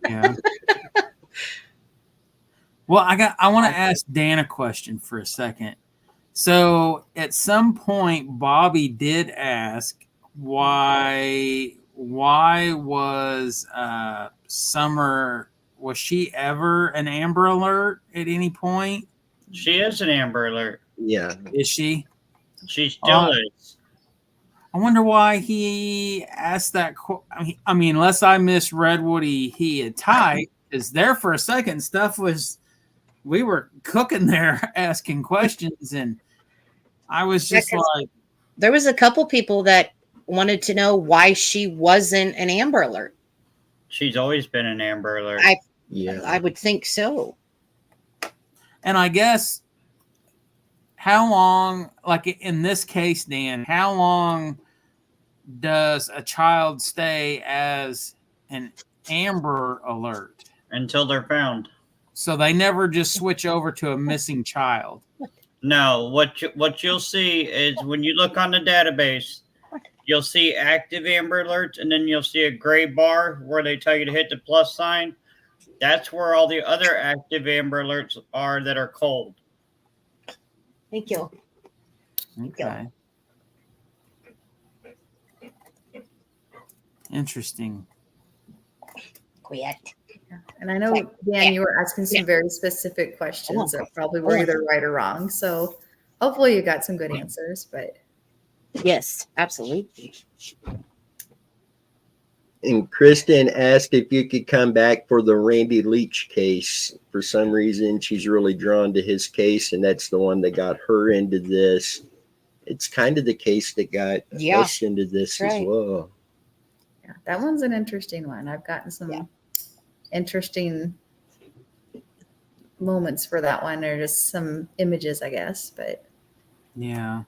Yeah. Well, I want to ask Dan a question for a second. So at some point, Bobby did ask why was Summer, was she ever an Amber Alert at any point? She is an Amber Alert. Yeah. Is she? She still is. I wonder why he asked that. I mean, unless I misread what he had typed, is there for a second we were cooking there asking questions, and I was just like, there was a couple people that wanted to know why she wasn't an Amber Alert. She's always been an Amber Alert. I would think so. And I guess how long, like in this case, Dan, how long does a child stay as an Amber Alert? Until they're found. So they never just switch over to a missing child. No, what you'll see is when you look on the database, you'll see active Amber Alerts, and then you'll see a gray bar where they tell you to hit the plus sign. That's where all the other active Amber Alerts are that are cold. Thank you. Okay. Interesting. Quit. And I know, Dan, you were asking some very specific questions that probably were either right or wrong. So hopefully you got some good answers, but Yes, absolutely. And Kristen asked if you could come back for the Randy Leach case. For some reason, she's really drawn to his case, and that's the one that got her into this. It's kind of the case that got us into this as well. yeah, that one's an interesting one. I've gotten some interesting moments for that one, or just some images, I guess. But Yeah.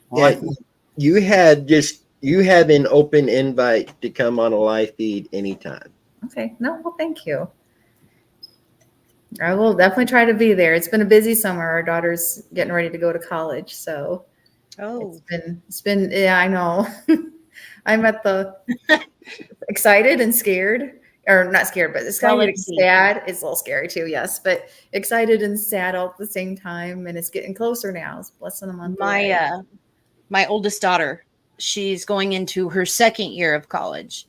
Well, You have an open invite to come on a live feed anytime. okay, no, well, thank you. I will definitely try to be there. It's been a busy summer. Our daughter's getting ready to go to college, so Oh, it's been yeah, I know. I'm at the excited and scared, or not scared, but excited and sad. It's a little scary too, yes, but excited and sad all at the same time, and it's getting closer now. It's less than a month away. my oldest daughter, she's going into her second year of college,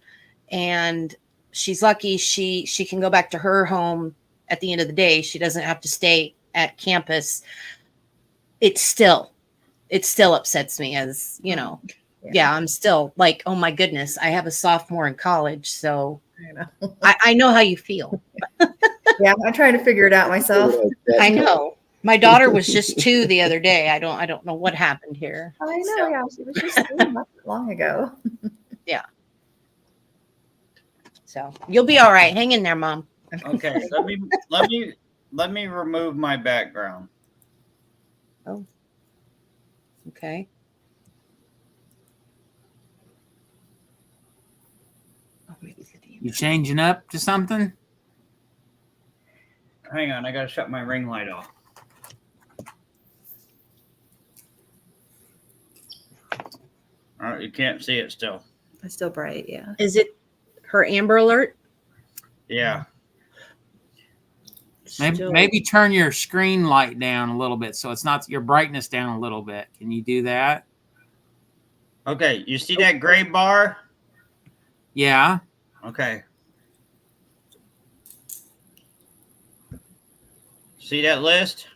and she's lucky she can go back to her home at the end of the day. She doesn't have to stay at campus. It still upsets me, as you know. Yeah, I'm still like, oh my goodness, I have a sophomore in college, so I know how you feel. Yeah, I'm trying to figure it out myself. I know. My daughter was just 2 the other day. I don't know what happened here. I know, yeah, she was just 2 not long ago. Yeah. So you'll be all right. Hang in there, Mom. Okay, let me remove my background. Okay. you changing up to something? Hang on, I gotta shut my ring light off. All right, you can't see it still. It's still bright, yeah. Is it her Amber Alert? Yeah. Maybe turn your screen light down a little bit so it's not your brightness down a little bit. Can you do that? Okay, you see that gray bar? Yeah. Okay. See that list?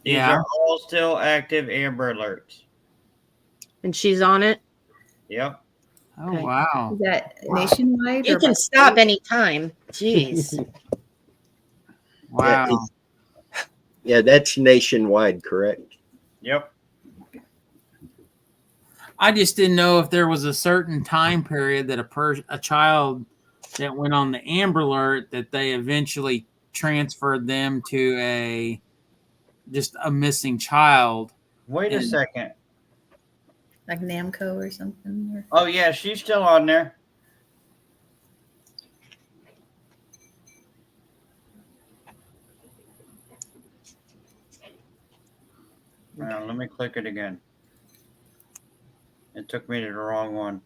These are all still active Amber Alerts. And she's on it? Yep. Oh, Okay. wow. Is that nationwide? You or can by stop state? anytime. Jeez. Wow. Yeah, that's nationwide, correct? Yep. I just didn't know if there was a certain time period that a child that went on the Amber Alert that they eventually transferred them to just a missing child. Wait a second. Like Namco or something? Or... Oh, yeah, she's still on there. Now, let me click it again. It took me to the wrong one.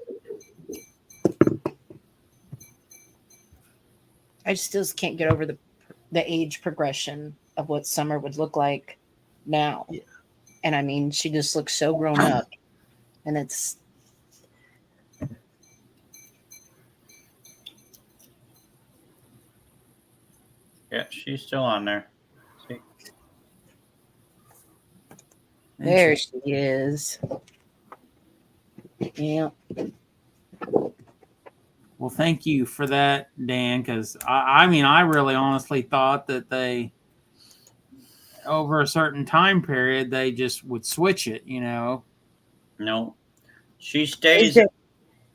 I still can't get over the age progression of what Summer would look like now. Yeah. And I mean, she just looks so grown up. And it's Yeah, she's still on there. See? there she is. Yeah. Well, thank you for that, Dan, because I mean, I really honestly thought that they, over a certain time period, they just would switch it, you know. No. She stays.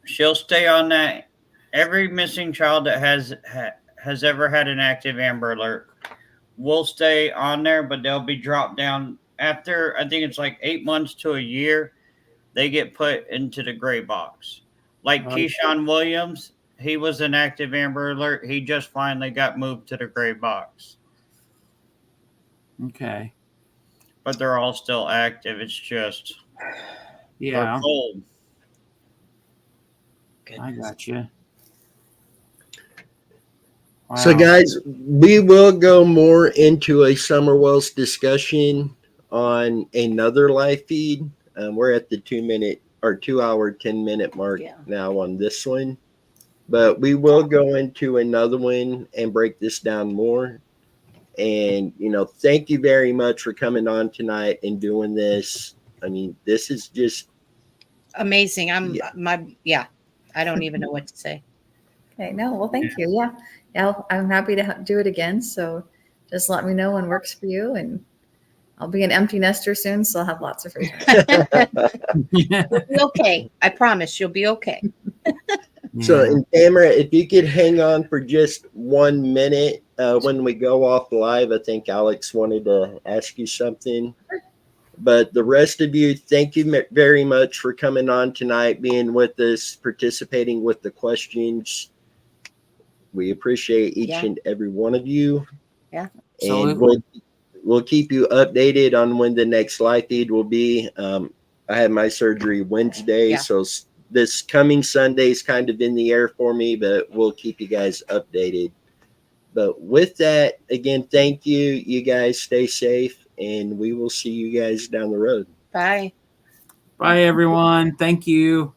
She'll stay on that every missing child that has ever had an active Amber Alert will stay on there, but they'll be dropped down after, I think it's like 8 months to a year. They get put into the gray box. Like Keyshawn Williams, he was an active Amber Alert. He just finally got moved to the gray box. Okay. But they're all still active. It's just Yeah, they're cold. I got you. Wow. So, guys, we will go more into a Summer Wells discussion on another live feed. We're at the 2 minute or 2 hour, 10-minute mark now on this one. But we will go into another one and break this down more. And, thank you very much for coming on tonight and doing this. I mean, this is just amazing. I don't even know what to say. Okay, no, well, thank you. Yeah. Yeah, I'm happy to do it again. So just let me know when works for you. And I'll be an empty nester soon, so I'll have lots of free time. You'll be okay. I promise you'll be okay. So, and Tamara, if you could hang on for just 1 minute when we go off live, I think Alex wanted to ask you something. But the rest of you, thank you very much for coming on tonight, being with us, participating with the questions. We appreciate each and every one of you. Yeah. And we'll keep you updated on when the next live feed will be. I had my surgery Wednesday, so this coming Sunday is kind of in the air for me, but we'll keep you guys updated. But with that, again, thank you. You guys stay safe, and we will see you guys down the road. Bye. Bye, everyone. Thank you.